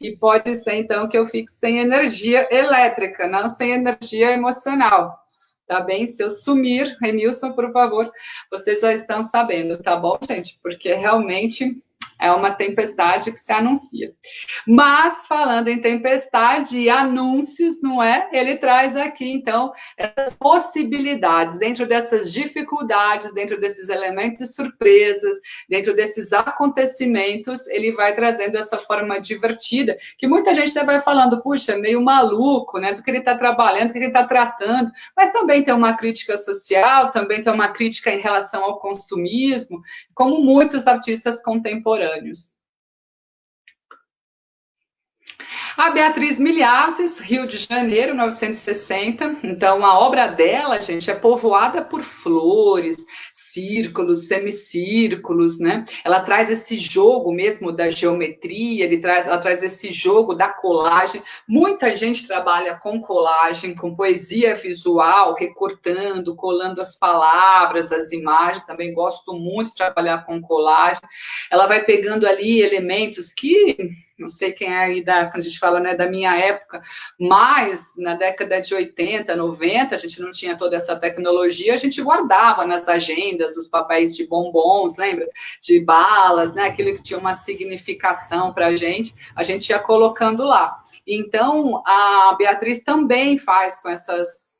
e pode ser, então, que eu fique sem energia elétrica, não sem energia emocional. Tá bem? Se eu sumir, Emilson, por favor, vocês já estão sabendo, tá bom, gente? Porque realmente é uma tempestade que se anuncia. Mas, falando em tempestade e anúncios, não é? Ele traz aqui, então, essas possibilidades, dentro dessas dificuldades, dentro desses elementos de surpresas, dentro desses acontecimentos, ele vai trazendo essa forma divertida, que muita gente até vai falando, puxa, meio maluco, né? Do que ele está trabalhando, do que ele está tratando, mas também tem uma crítica social, também tem uma crítica em relação ao consumismo, como muitos artistas contemporâneos. A Beatriz Milhazes, Rio de Janeiro, 1960. Então, a obra dela, gente, é povoada por flores, círculos, semicírculos, né? Ela traz esse jogo mesmo da geometria, ela traz esse jogo da colagem. Muita gente trabalha com colagem, com poesia visual, recortando, colando as palavras, as imagens. Também gosto muito de trabalhar com colagem. Ela vai pegando ali elementos que... não sei quem é aí, quando a gente fala, né, da minha época, mas na década de 80, 90, a gente não tinha toda essa tecnologia, a gente guardava nas agendas os papéis de bombons, lembra? De balas, né, aquilo que tinha uma significação para a gente ia colocando lá. Então, a Beatriz também faz com essas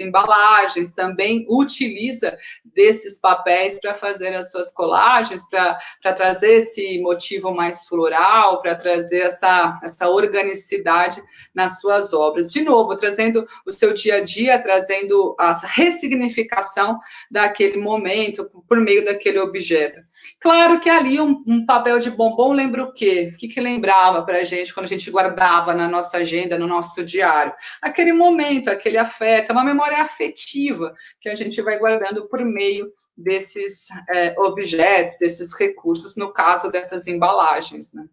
embalagens, também utiliza desses papéis para fazer as suas colagens, para trazer esse motivo mais floral, para trazer essa organicidade nas suas obras. De novo, trazendo o seu dia a dia, trazendo a ressignificação daquele momento, por meio daquele objeto. Claro que ali um papel de bombom lembra o quê? O que lembrava para a gente quando a gente guardava na nossa agenda, no nosso diário? Aquele momento, aquele afeto, uma memória afetiva que a gente vai guardando por meio desses objetos, desses recursos, no caso dessas embalagens, né?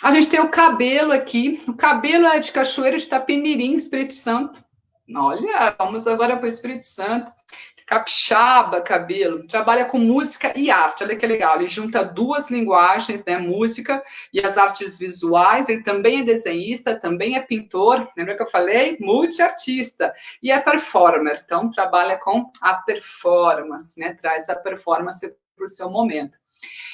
A gente tem o cabelo aqui, o cabelo é de Cachoeiro de Itapemirim, Espírito Santo. Olha, vamos agora para o Espírito Santo. Capixaba, cabelo, trabalha com música e arte, olha que legal, ele junta duas linguagens, né, música e as artes visuais, ele também é desenhista, também é pintor, lembra que eu falei? Multiartista, e é performer, então trabalha com a performance, né, traz a performance para o seu momento.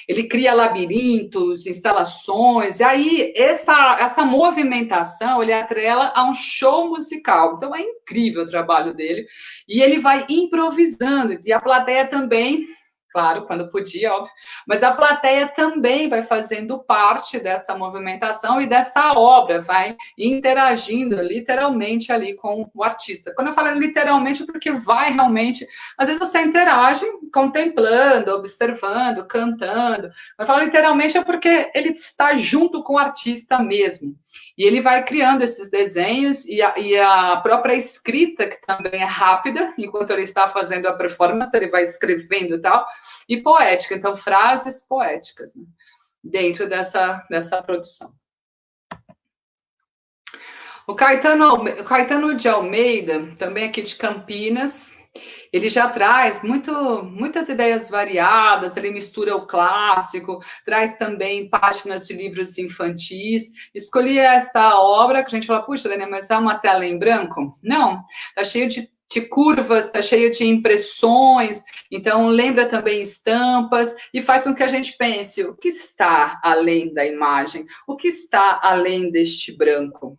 Ele cria labirintos, instalações, e aí essa movimentação ele atrela a um show musical. Então é incrível o trabalho dele, e ele vai improvisando, e a plateia também, claro, quando podia, óbvio, mas a plateia também vai fazendo parte dessa movimentação e dessa obra, vai interagindo literalmente ali com o artista. Quando eu falo literalmente, é porque vai realmente, às vezes você interage contemplando, observando, cantando, mas falo literalmente é porque ele está junto com o artista mesmo. E ele vai criando esses desenhos e a própria escrita, que também é rápida, enquanto ele está fazendo a performance, ele vai escrevendo e tal, e poética, então frases poéticas, né, dentro dessa produção. O Caetano de Almeida, também aqui de Campinas, ele já traz muitas ideias variadas, ele mistura o clássico, traz também páginas de livros infantis. Escolhi esta obra, que a gente fala, puxa, Helena, mas é uma tela em branco? Não, está cheio de curvas, está cheio de impressões, então lembra também estampas, e faz com que a gente pense, o que está além da imagem? O que está além deste branco?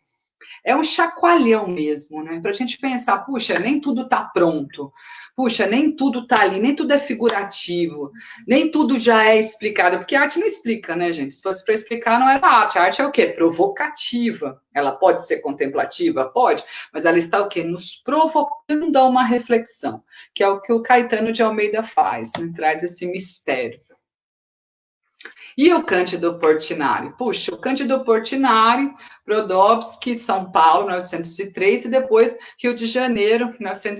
É um chacoalhão mesmo, né? Para a gente pensar, puxa, nem tudo está pronto, puxa, nem tudo está ali, nem tudo é figurativo, nem tudo já é explicado, porque a arte não explica, né, gente? Se fosse para explicar, não era arte. A arte é o quê? Provocativa. Ela pode ser contemplativa? Pode, mas ela está o quê? Nos provocando a uma reflexão, que é o que o Caetano de Almeida faz, né? Traz esse mistério. E o Cândido Portinari? Puxa, o Cândido Portinari, Brodowski, São Paulo, 1903, e depois Rio de Janeiro,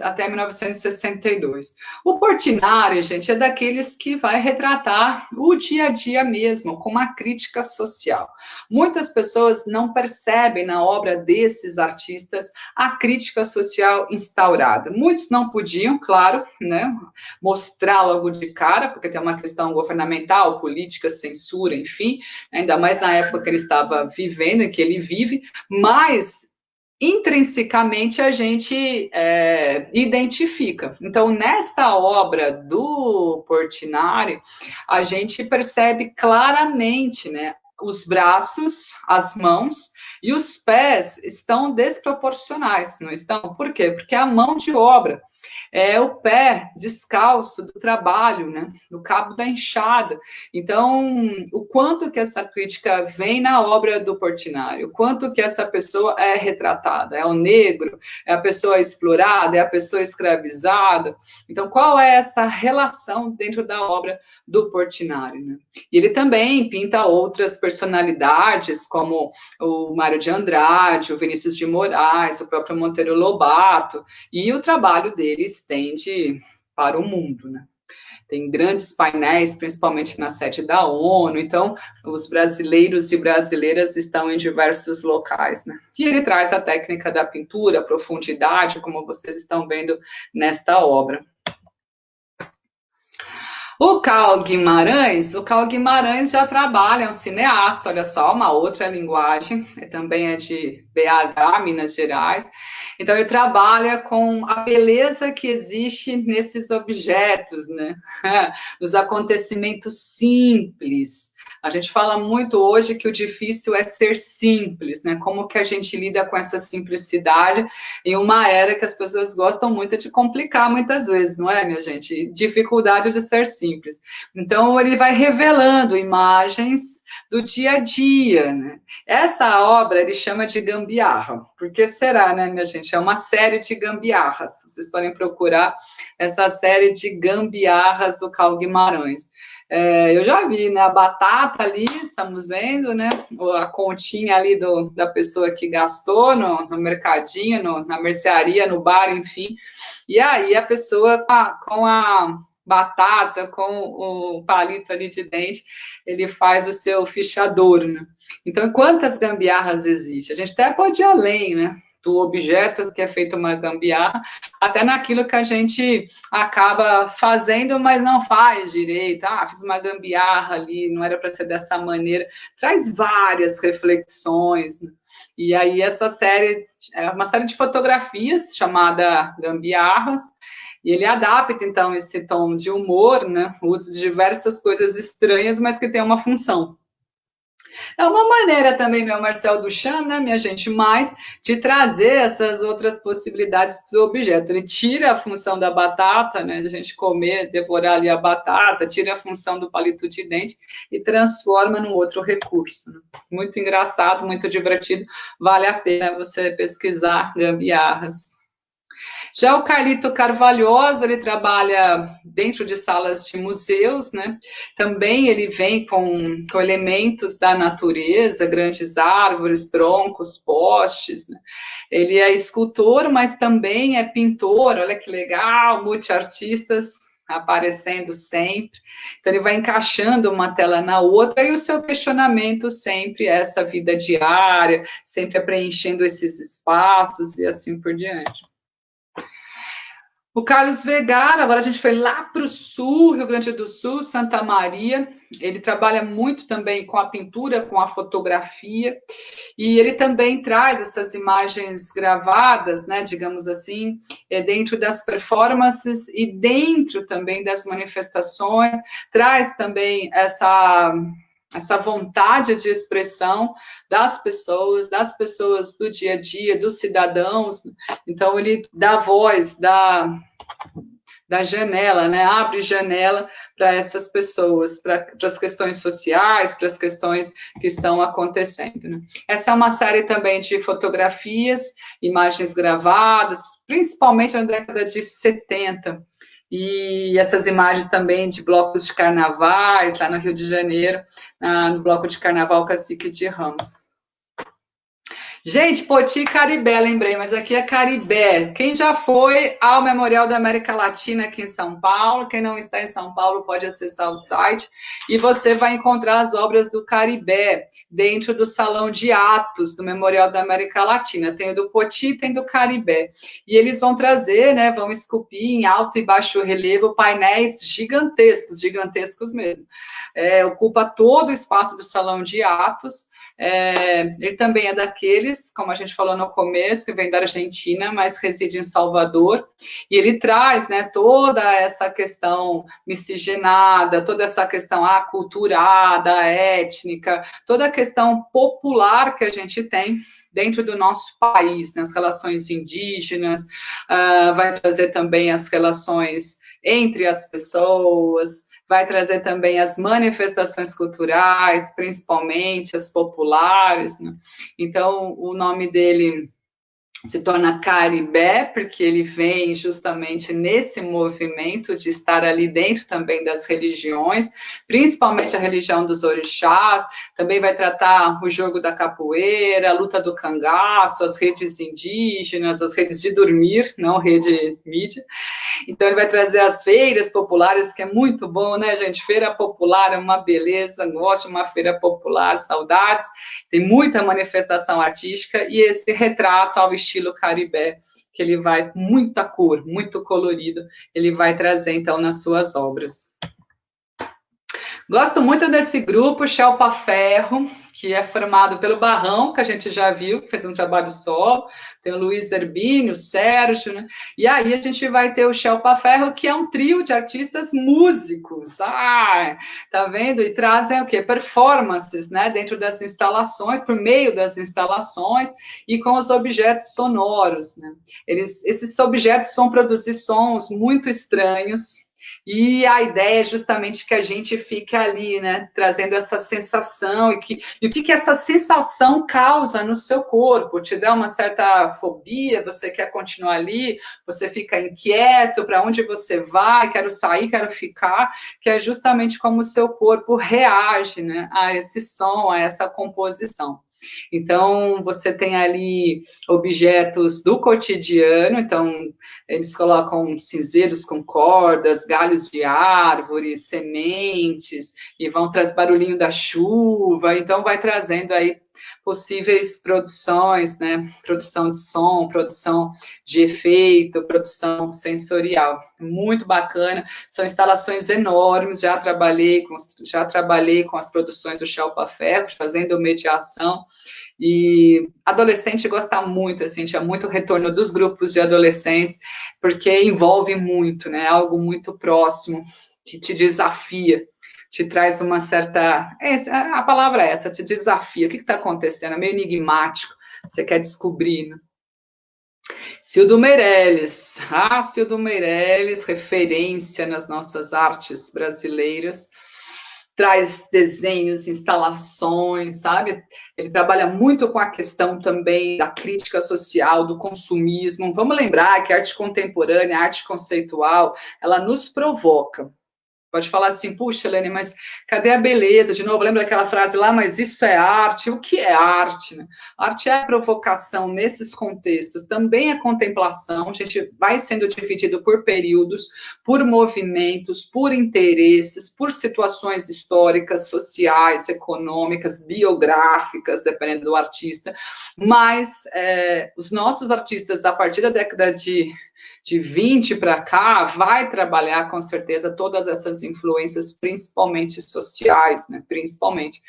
até 1962. O Portinari, gente, é daqueles que vai retratar o dia a dia mesmo, com uma crítica social. Muitas pessoas não percebem na obra desses artistas a crítica social instaurada. Muitos não podiam, claro, né, mostrar logo de cara, porque tem uma questão governamental, política, censura, enfim, ainda mais na época que ele estava vivendo, que ele vive, mas intrinsecamente a gente identifica. Então, nesta obra do Portinari, a gente percebe claramente, né, os braços, as mãos e os pés estão desproporcionais, não estão? Por quê? Porque a mão de obra é o pé descalço do trabalho, né? Do cabo da enxada. Então, o quanto que essa crítica vem na obra do Portinari, o quanto que essa pessoa é retratada, é o negro, é a pessoa explorada, é a pessoa escravizada. Então, qual é essa relação dentro da obra do Portinari, né? E ele também pinta outras personalidades, como o Mário de Andrade, o Vinícius de Moraes, o próprio Monteiro Lobato, e o trabalho dele estende para o mundo, né? Tem grandes painéis, principalmente na sede da ONU, então os brasileiros e brasileiras estão em diversos locais, né? E ele traz a técnica da pintura, a profundidade, como vocês estão vendo nesta obra. O Carl Guimarães já trabalha, é um cineasta, olha só, uma outra linguagem, também é de BH, Minas Gerais. Então, ele trabalha com a beleza que existe nesses objetos, né? Nos acontecimentos simples. A gente fala muito hoje que o difícil é ser simples, né? Como que a gente lida com essa simplicidade em uma era que as pessoas gostam muito de complicar muitas vezes, não é, minha gente? Dificuldade de ser simples. Então, ele vai revelando imagens do dia a dia, né? Essa obra ele chama de gambiarra. Por que será, né, minha gente? É uma série de gambiarras. Vocês podem procurar essa série de gambiarras do Carl Guimarães. Eu já vi, né, a batata ali, estamos vendo, né, a continha ali da pessoa que gastou no mercadinho, na mercearia, no bar, enfim, e aí a pessoa com a batata, com o palito ali de dente, ele faz o seu fichador, né? Então, quantas gambiarras existem? A gente até pode ir além, né, do objeto que é feito uma gambiarra, até naquilo que a gente acaba fazendo, mas não faz direito. Ah, fiz uma gambiarra ali, não era para ser dessa maneira. Traz várias reflexões, né? E aí essa série é uma série de fotografias chamada Gambiarras, E ele adapta, então, esse tom de humor, né? O uso de diversas coisas estranhas, mas que tem uma função. É uma maneira também, meu Marcel Duchamp, né, minha gente, mais de trazer essas outras possibilidades do objeto. Ele tira a função da batata, né, de a gente comer, devorar ali a batata, tira a função do palito de dente e transforma num outro recurso. Né? Muito engraçado, muito divertido, vale a pena você pesquisar gambiarras. Já o Carlito Carvalhosa, ele trabalha dentro de salas de museus, né? Também ele vem com elementos da natureza, grandes árvores, troncos, postes, né? Ele é escultor, mas também é pintor, olha que legal, multiartistas aparecendo sempre. Então, ele vai encaixando uma tela na outra e o seu questionamento sempre é essa vida diária, sempre preenchendo esses espaços e assim por diante. O Carlos Vergara, agora a gente foi lá para o sul, Rio Grande do Sul, Santa Maria. Ele trabalha muito também com a pintura, com a fotografia, e ele também traz essas imagens gravadas, né, digamos assim, dentro das performances e dentro também das manifestações, traz também essa vontade de expressão das pessoas do dia a dia, dos cidadãos. Então, ele dá voz, da janela, né? Abre janela para essas pessoas, para as questões sociais, para as questões que estão acontecendo. Né? Essa é uma série também de fotografias, imagens gravadas, principalmente na década de 70. E essas imagens também de blocos de carnavais, lá no Rio de Janeiro, no bloco de carnaval Cacique de Ramos. Gente, Poti e Caribé, lembrei, mas aqui é Caribé. Quem já foi ao Memorial da América Latina aqui em São Paulo, quem não está em São Paulo pode acessar o site e você vai encontrar as obras do Caribé dentro do Salão de Atos do Memorial da América Latina. Tem o do Poti e tem do Caribé. E eles vão trazer, né, vão esculpir em alto e baixo relevo painéis gigantescos, gigantescos mesmo. Ocupa todo o espaço do Salão de Atos. Ele também é daqueles, como a gente falou no começo, que vem da Argentina, mas reside em Salvador, e ele traz, né, toda essa questão miscigenada, toda essa questão aculturada, étnica, toda a questão popular que a gente tem dentro do nosso país, né, as relações indígenas, vai trazer também as relações entre as pessoas, vai trazer também as manifestações culturais, principalmente as populares, né? Então, o nome dele se torna Caribé, porque ele vem justamente nesse movimento de estar ali dentro também das religiões, principalmente a religião dos orixás, também vai tratar o jogo da capoeira, a luta do cangaço, as redes indígenas, as redes de dormir, não rede mídia. Então, ele vai trazer as feiras populares, que é muito bom, né, gente? Feira popular é uma beleza, gosto de uma feira popular, saudades. Tem muita manifestação artística e esse retrato ao estilo Caribé, que ele vai com muita cor, muito colorido, ele vai trazer, então, nas suas obras. Gosto muito desse grupo, Shelpa Ferro, que é formado pelo Barrão, que a gente já viu, que fez um trabalho solo, tem o Luiz Zerbini, o Sérgio, né? E aí a gente vai ter o Shelpa Ferro, que é um trio de artistas músicos. Tá vendo? E trazem o quê? Performances, né? Dentro das instalações, por meio das instalações e com os objetos sonoros, né? Esses objetos vão produzir sons muito estranhos, e a ideia é justamente que a gente fique ali, né, trazendo essa sensação e o que essa sensação causa no seu corpo, te dá uma certa fobia, você quer continuar ali, você fica inquieto, para onde você vai, quero sair, quero ficar, que é justamente como o seu corpo reage, né, a esse som, a essa composição. Então, você tem ali objetos do cotidiano, então, eles colocam cinzeiros com cordas, galhos de árvores, sementes, e vão trazer barulhinho da chuva, então vai trazendo aí possíveis produções, né? Produção de som, produção de efeito, produção sensorial. Muito bacana, são instalações enormes, já trabalhei com as produções do Shelpa Ferro, fazendo mediação, e adolescente gosta muito, assim, tinha muito retorno dos grupos de adolescentes, porque envolve muito, né? Algo muito próximo, que te desafia, te traz uma certa... a palavra é essa, te desafia. O que está acontecendo? É meio enigmático, você quer descobrir, né? Cildo Meirelles. Cildo Meirelles, referência nas nossas artes brasileiras, traz desenhos, instalações, sabe? Ele trabalha muito com a questão também da crítica social, do consumismo. Vamos lembrar que a arte contemporânea, a arte conceitual, ela nos provoca. Pode falar assim, puxa, Helene, mas cadê a beleza? De novo, lembra aquela frase lá, mas isso é arte? O que é arte? Né? Arte é provocação nesses contextos, também é contemplação, a gente vai sendo dividido por períodos, por movimentos, por interesses, por situações históricas, sociais, econômicas, biográficas, dependendo do artista, mas os nossos artistas, a partir da década de 20 para cá, vai trabalhar com certeza todas essas influências, principalmente sociais, né? Principalmente.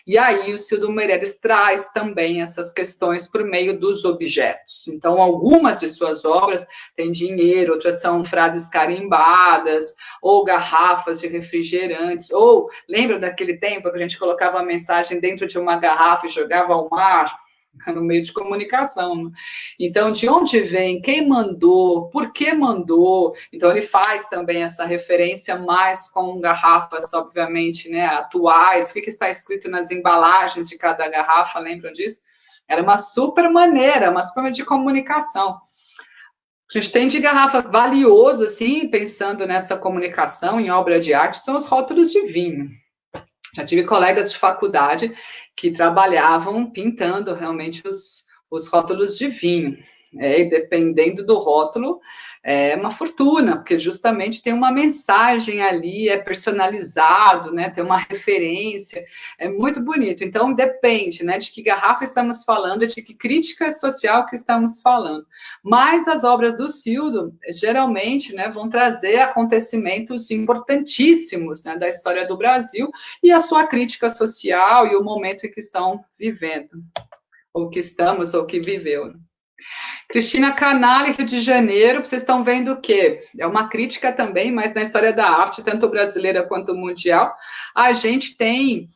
E aí o Cildo Meirelles traz também essas questões por meio dos objetos. Então, algumas de suas obras têm dinheiro, outras são frases carimbadas, ou garrafas de refrigerantes, ou lembra daquele tempo que a gente colocava a mensagem dentro de uma garrafa e jogava ao mar? No meio de comunicação, né? Então, de onde vem, quem mandou, por que mandou? Então, ele faz também essa referência mais com garrafas, obviamente, né, atuais, o que está escrito nas embalagens de cada garrafa, lembram disso? Era uma super maneira de comunicação. A gente tem de garrafa valioso, assim, pensando nessa comunicação em obra de arte, são os rótulos de vinho. Já tive colegas de faculdade que trabalhavam pintando realmente os rótulos de vinho. E dependendo do rótulo, é uma fortuna, porque justamente tem uma mensagem ali, é personalizado, né? Tem uma referência, é muito bonito. Então, depende, né, de que garrafa estamos falando, de que crítica social que estamos falando. Mas as obras do Cildo, geralmente, né, vão trazer acontecimentos importantíssimos, né, da história do Brasil e a sua crítica social e o momento em que estão vivendo, ou que estamos, ou que viveu. Cristina Canali, Rio de Janeiro, vocês estão vendo o quê? É uma crítica também, mas na história da arte, tanto brasileira quanto mundial, a gente tem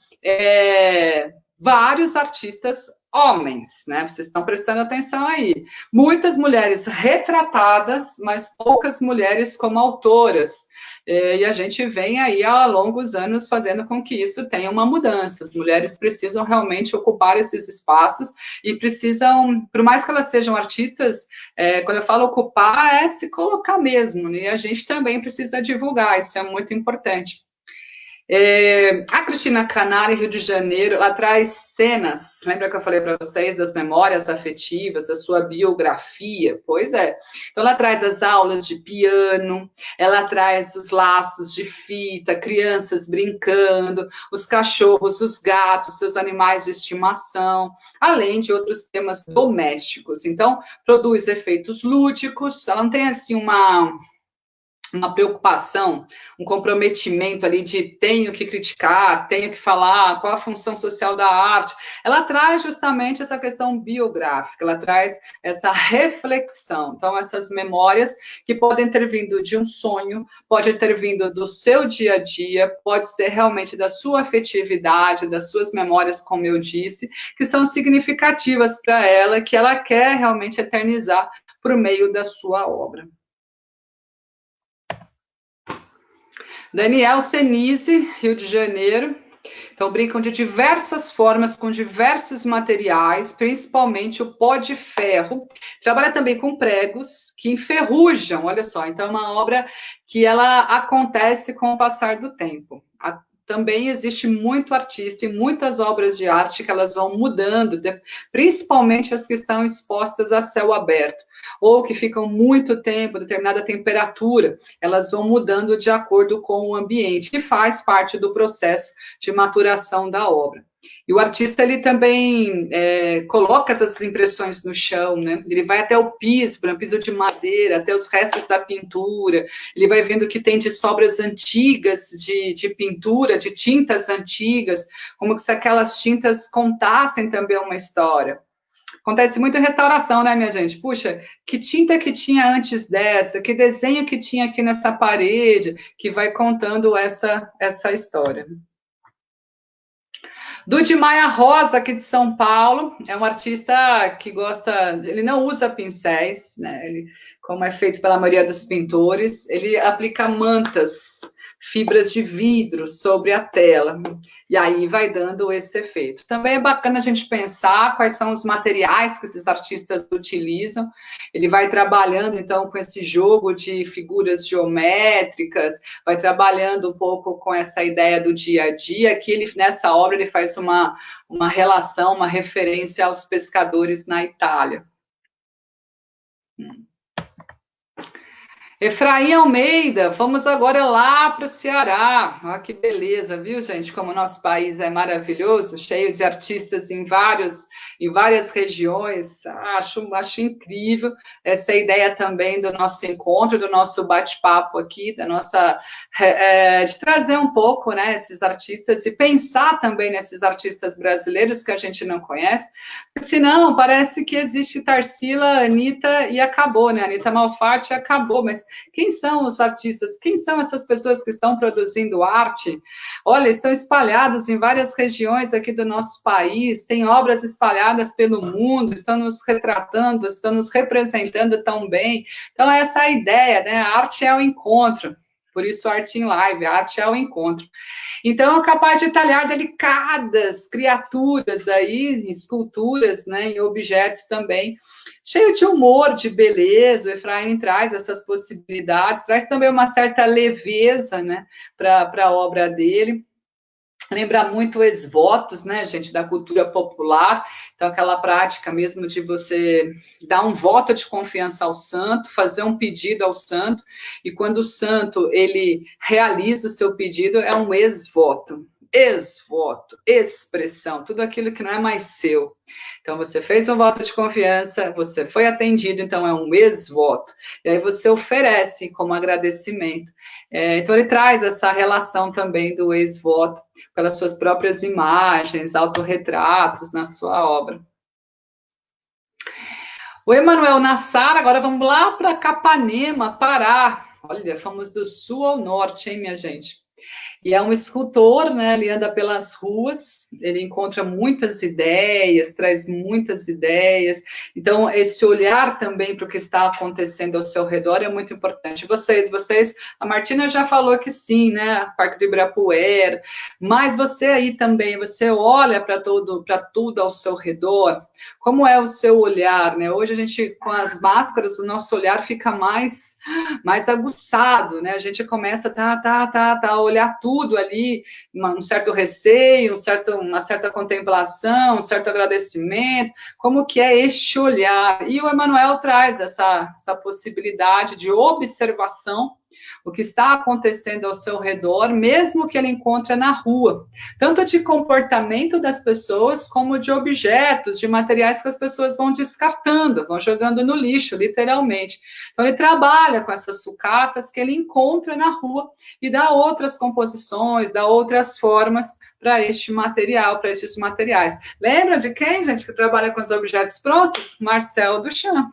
vários artistas homens, né? Vocês estão prestando atenção aí. Muitas mulheres retratadas, mas poucas mulheres como autoras. E a gente vem aí há longos anos fazendo com que isso tenha uma mudança. As mulheres precisam realmente ocupar esses espaços e precisam, por mais que elas sejam artistas, quando eu falo ocupar, é se colocar mesmo, né? E a gente também precisa divulgar, isso é muito importante. A Cristina Canali, Rio de Janeiro, ela traz cenas, lembra que eu falei para vocês das memórias afetivas, da sua biografia? Pois é. Então, ela traz as aulas de piano, ela traz os laços de fita, crianças brincando, os cachorros, os gatos, seus animais de estimação, além de outros temas domésticos. Então, produz efeitos lúdicos, ela não tem, assim, uma preocupação, um comprometimento ali de tenho que criticar, tenho que falar, qual a função social da arte. Ela traz justamente essa questão biográfica, ela traz essa reflexão. Então, essas memórias que podem ter vindo de um sonho, pode ter vindo do seu dia a dia, pode ser realmente da sua afetividade, das suas memórias, como eu disse, que são significativas para ela, que ela quer realmente eternizar por meio da sua obra. Daniel Senise, Rio de Janeiro. Então, brincam de diversas formas, com diversos materiais, principalmente o pó de ferro. Trabalha também com pregos que enferrujam, olha só. Então, é uma obra que ela acontece com o passar do tempo. Também existe muito artista e muitas obras de arte que elas vão mudando, principalmente as que estão expostas a céu aberto. ou que ficam muito tempo, determinada temperatura, elas vão mudando de acordo com o ambiente, que faz parte do processo de maturação da obra. E o artista, ele também coloca essas impressões no chão, né? Ele vai até o piso, por exemplo, piso de madeira, até os restos da pintura, ele vai vendo o que tem de sobras antigas de pintura, de tintas antigas, como se aquelas tintas contassem também uma história. Acontece muito em restauração, né, minha gente? Puxa, que tinta que tinha antes dessa, que desenho que tinha aqui nessa parede, que vai contando essa história. Dude Maia Rosa, aqui de São Paulo, é um artista que gosta, ele não usa pincéis, né? Ele, como é feito pela maioria dos pintores, ele aplica mantas, fibras de vidro sobre a tela, e aí vai dando esse efeito. Também é bacana a gente pensar quais são os materiais que esses artistas utilizam. Ele vai trabalhando, então, com esse jogo de figuras geométricas, vai trabalhando um pouco com essa ideia do dia a dia, que ele, nessa obra, ele faz uma relação, uma referência aos pescadores na Itália. Efraim Almeida, vamos agora lá para o Ceará. Olha que beleza, viu, gente? Como o nosso país é maravilhoso, cheio de artistas em várias regiões. Acho incrível essa ideia também do nosso encontro, do nosso bate-papo aqui, da nossa de trazer um pouco, né, esses artistas e pensar também nesses artistas brasileiros que a gente não conhece, porque senão parece que existe Tarsila, Anitta e acabou, né? Anitta Malfatti acabou, mas quem são os artistas? Quem são essas pessoas que estão produzindo arte? Olha, estão espalhados em várias regiões aqui do nosso país, tem obras espalhadas pelo mundo, estão nos retratando, estão nos representando tão bem. Então, essa é a ideia, né? A arte é o encontro. Por isso, arte em live, a arte é o encontro. Então, é capaz de talhar delicadas criaturas aí, esculturas, né, em objetos também, cheio de humor, de beleza. O Efraim traz essas possibilidades, traz também uma certa leveza, né, para a obra dele. Lembra muito ex-votos, né, gente, da cultura popular. Então, aquela prática mesmo de você dar um voto de confiança ao santo, fazer um pedido ao santo, e quando o santo, ele realiza o seu pedido, é um ex-voto, expressão, tudo aquilo que não é mais seu. Então, você fez um voto de confiança, você foi atendido, então é um ex-voto. E aí você oferece como agradecimento. Então, ele traz essa relação também do ex-voto, pelas suas próprias imagens, autorretratos na sua obra. O Emanuel Nassar, agora vamos lá para Capanema, Pará. Olha, fomos do sul ao norte, hein, minha gente? E é um escultor, né? Ele anda pelas ruas, ele encontra muitas ideias, traz muitas ideias. Então, esse olhar também para o que está acontecendo ao seu redor é muito importante. Vocês, a Martina já falou que sim, né? Parque do Ibirapuera, mas você aí também, você olha para tudo ao seu redor. Como é o seu olhar, né? Hoje a gente, com as máscaras, o nosso olhar fica mais aguçado, né? A gente começa a olhar tudo ali, um certo receio, uma certa contemplação, um certo agradecimento. Como que é este olhar? E o Emanuel traz essa possibilidade de observação, o que está acontecendo ao seu redor, mesmo que ele encontre na rua, tanto de comportamento das pessoas, como de objetos, de materiais que as pessoas vão descartando, vão jogando no lixo, literalmente. Então, ele trabalha com essas sucatas que ele encontra na rua e dá outras composições, dá outras formas para este material, para estes materiais. Lembra de quem, gente, que trabalha com os objetos prontos? Marcel Duchamp.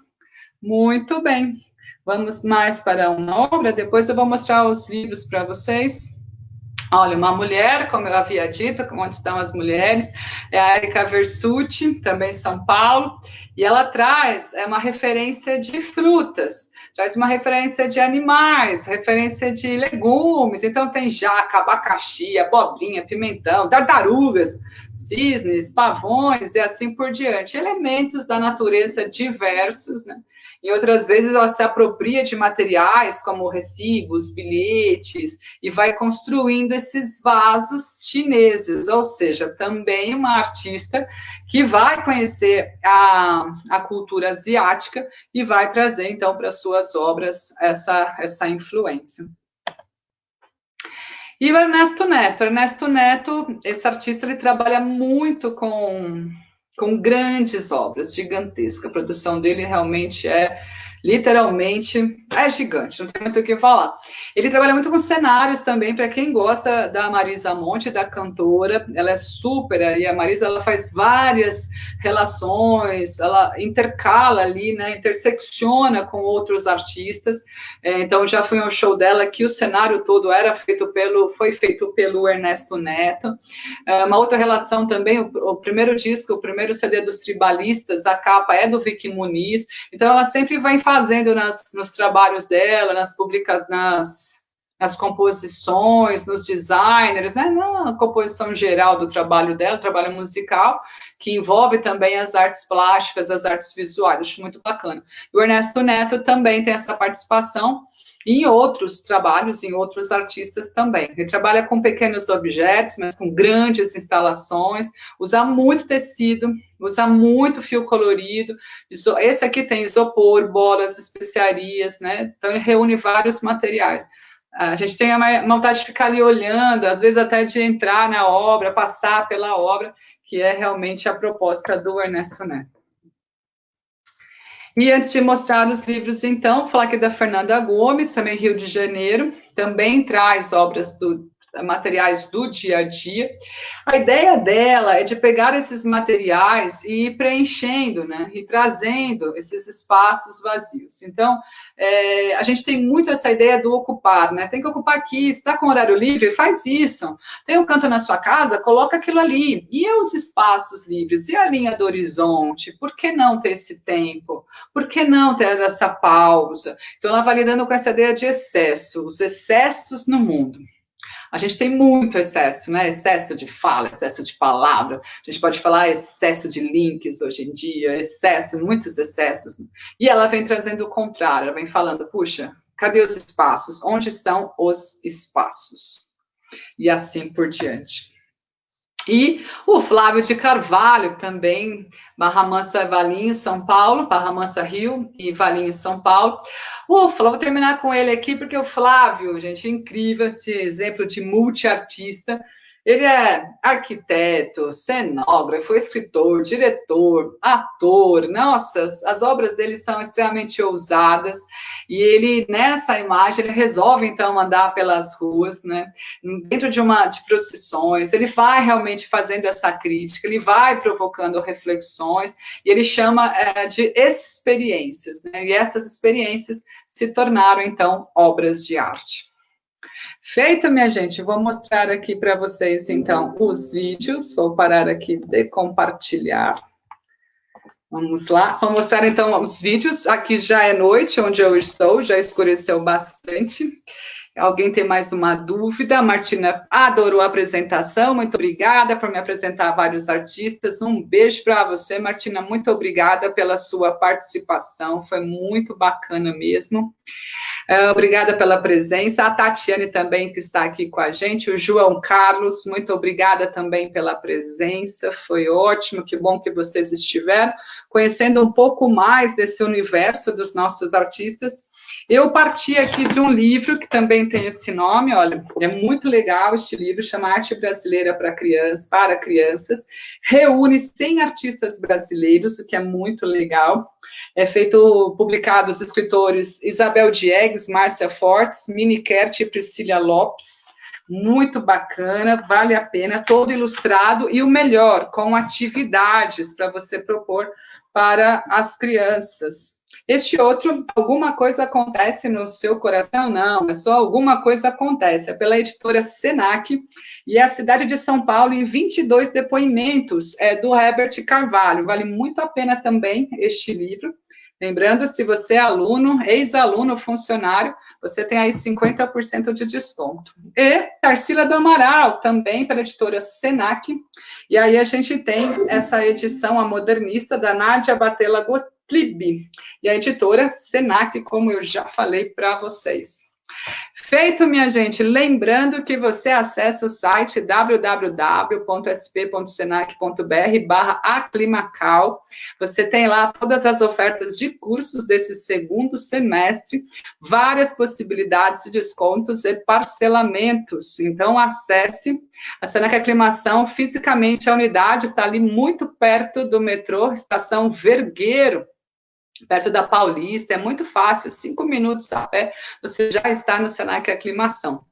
Muito bem. Vamos mais para uma obra, depois eu vou mostrar os livros para vocês. Olha, uma mulher, como eu havia dito, onde estão as mulheres, é a Erika Versuti, também São Paulo, e ela traz uma referência de frutas, traz uma referência de animais, referência de legumes, então tem jaca, abacaxi, abobrinha, pimentão, tartarugas, cisnes, pavões e assim por diante, elementos da natureza diversos, né? Em outras vezes, ela se apropria de materiais como recibos, bilhetes, e vai construindo esses vasos chineses, ou seja, também uma artista que vai conhecer a cultura asiática e vai trazer, então, para suas obras essa influência. E o Ernesto Neto, esse artista, ele trabalha muito com grandes obras, gigantesca. A produção dele realmente literalmente, gigante, não tem muito o que falar. Ele trabalha muito com cenários também, para quem gosta da Marisa Monte, da cantora, ela é super, e a Marisa, ela faz várias relações, ela intercala ali, né, intersecciona com outros artistas, então já fui ao show dela, que o cenário todo foi feito pelo Ernesto Neto. Uma outra relação também, o primeiro disco, o primeiro CD dos Tribalistas, a capa é do Vicky Muniz, então ela sempre vai fazendo nos trabalhos dela, nas composições, nos designers, né, na composição geral do trabalho dela, trabalho musical, que envolve também as artes plásticas, as artes visuais, acho muito bacana. E o Ernesto Neto também tem essa participação em outros trabalhos, em outros artistas também. Ele trabalha com pequenos objetos, mas com grandes instalações, usa muito tecido, usa muito fio colorido. Esse aqui tem isopor, bolas, especiarias, né? Então, ele reúne vários materiais. A gente tem uma vontade de ficar ali olhando, às vezes até de entrar na obra, passar pela obra, que é realmente a proposta do Ernesto Neto. E antes de mostrar os livros, então, vou falar aqui da Fernanda Gomes, também Rio de Janeiro, também traz materiais do dia a dia. A ideia dela é de pegar esses materiais e ir preenchendo, né, e trazendo esses espaços vazios. Então, a gente tem muito essa ideia do ocupar, né, tem que ocupar aqui, se está com horário livre, faz isso. Tem um canto na sua casa, coloca aquilo ali. E os espaços livres? E a linha do horizonte? Por que não ter esse tempo? Por que não ter essa pausa? Então, ela vai lidando com essa ideia de excesso, os excessos no mundo. A gente tem muito excesso, né? Excesso de fala, excesso de palavra. A gente pode falar excesso de links hoje em dia, muitos excessos. E ela vem trazendo o contrário, ela vem falando, puxa, cadê os espaços? Onde estão os espaços? E assim por diante. E o Flávio de Carvalho, também, Barra Mansa, Valinhos, São Paulo, Barra Mansa, Rio e Valinhos, São Paulo. Vou terminar com ele aqui, porque o Flávio, gente, é incrível esse exemplo de multiartista. Ele é arquiteto, cenógrafo, escritor, diretor, ator. Nossa, as obras dele são extremamente ousadas. E ele, nessa imagem, ele resolve, então, andar pelas ruas, né? Dentro de procissões. Ele vai realmente fazendo essa crítica, ele vai provocando reflexões, e ele chama de experiências, né? E essas experiências se tornaram, então, obras de arte. Feito, minha gente, vou mostrar aqui para vocês, então, os vídeos. Vou parar aqui de compartilhar. Vamos lá. Vou mostrar, então, os vídeos. Aqui já é noite, onde eu estou, já escureceu bastante. Alguém tem mais uma dúvida? A Martina adorou a apresentação, muito obrigada por me apresentar a vários artistas. Um beijo para você, Martina, muito obrigada pela sua participação, foi muito bacana mesmo. Obrigada pela presença. A Tatiane também, que está aqui com a gente. O João Carlos, muito obrigada também pela presença. Foi ótimo, que bom que vocês estiveram conhecendo um pouco mais desse universo dos nossos artistas. Eu parti aqui de um livro que também tem esse nome, olha, é muito legal este livro, chama Arte Brasileira para Crianças, reúne 100 artistas brasileiros, o que é muito legal. Publicado os escritores Isabel Diegues, Márcia Fortes, Mini Kert e Priscila Lopes. Muito bacana, vale a pena, todo ilustrado e o melhor, com atividades para você propor para as crianças. Este outro, Alguma Coisa Acontece no Seu Coração? Não, é só Alguma Coisa Acontece. É pela editora Senac e é a cidade de São Paulo em 22 depoimentos do Herbert Carvalho. Vale muito a pena também este livro. Lembrando, se você é aluno, ex-aluno, funcionário, você tem aí 50% de desconto. E Tarsila do Amaral, também pela editora Senac. E aí a gente tem essa edição, a modernista, da Nádia Batella Plib, e a editora Senac, como eu já falei para vocês. Feito, minha gente, lembrando que você acessa o site www.sp.senac.br/aclimacal. Você tem lá todas as ofertas de cursos desse segundo semestre, várias possibilidades de descontos e parcelamentos. Então, acesse a Senac Aclimação. Fisicamente, a unidade está ali muito perto do metrô, Estação Vergueiro, perto da Paulista, é muito fácil, 5 minutos a pé, você já está no Senac Aclimação.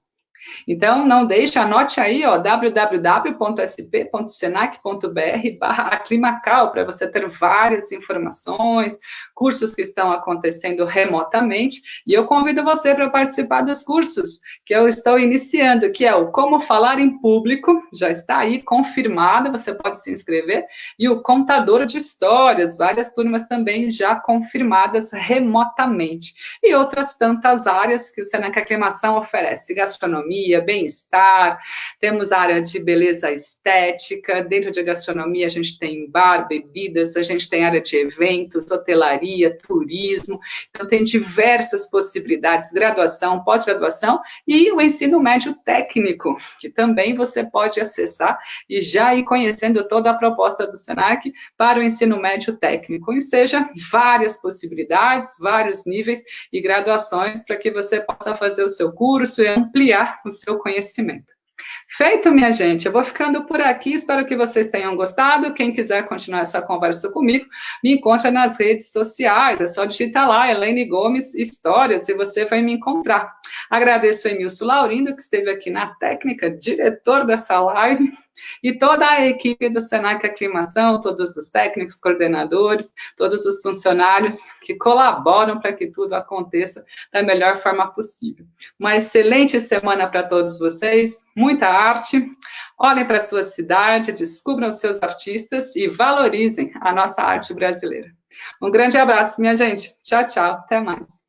Então, não deixe, anote aí, ó, www.sp.senac.br/aclimacal, para você ter várias informações, cursos que estão acontecendo remotamente, e eu convido você para participar dos cursos que eu estou iniciando, que é o Como Falar em Público, já está aí confirmado, você pode se inscrever, e o Contador de Histórias, várias turmas também já confirmadas remotamente, e outras tantas áreas que o Senac Aclimação oferece, gastronomia, bem-estar, temos a área de beleza estética, dentro de gastronomia a gente tem bar, bebidas, a gente tem área de eventos, hotelaria, turismo, então tem diversas possibilidades, graduação, pós-graduação e o ensino médio técnico, que também você pode acessar e já ir conhecendo toda a proposta do Senac para o ensino médio técnico, ou seja, várias possibilidades, vários níveis e graduações para que você possa fazer o seu curso e ampliar o seu conhecimento. Feito, minha gente, eu vou ficando por aqui, espero que vocês tenham gostado. Quem quiser continuar essa conversa comigo, me encontra nas redes sociais, é só digitar lá, Elaine Gomes Histórias, e você vai me encontrar. Agradeço o Emilson Laurindo, que esteve aqui na técnica, diretor dessa live, e toda a equipe do Senac Aclimação, todos os técnicos, coordenadores, todos os funcionários que colaboram para que tudo aconteça da melhor forma possível. Uma excelente semana para todos vocês, muita arte, olhem para a sua cidade, descubram os seus artistas e valorizem a nossa arte brasileira. Um grande abraço, minha gente. Tchau, tchau. Até mais.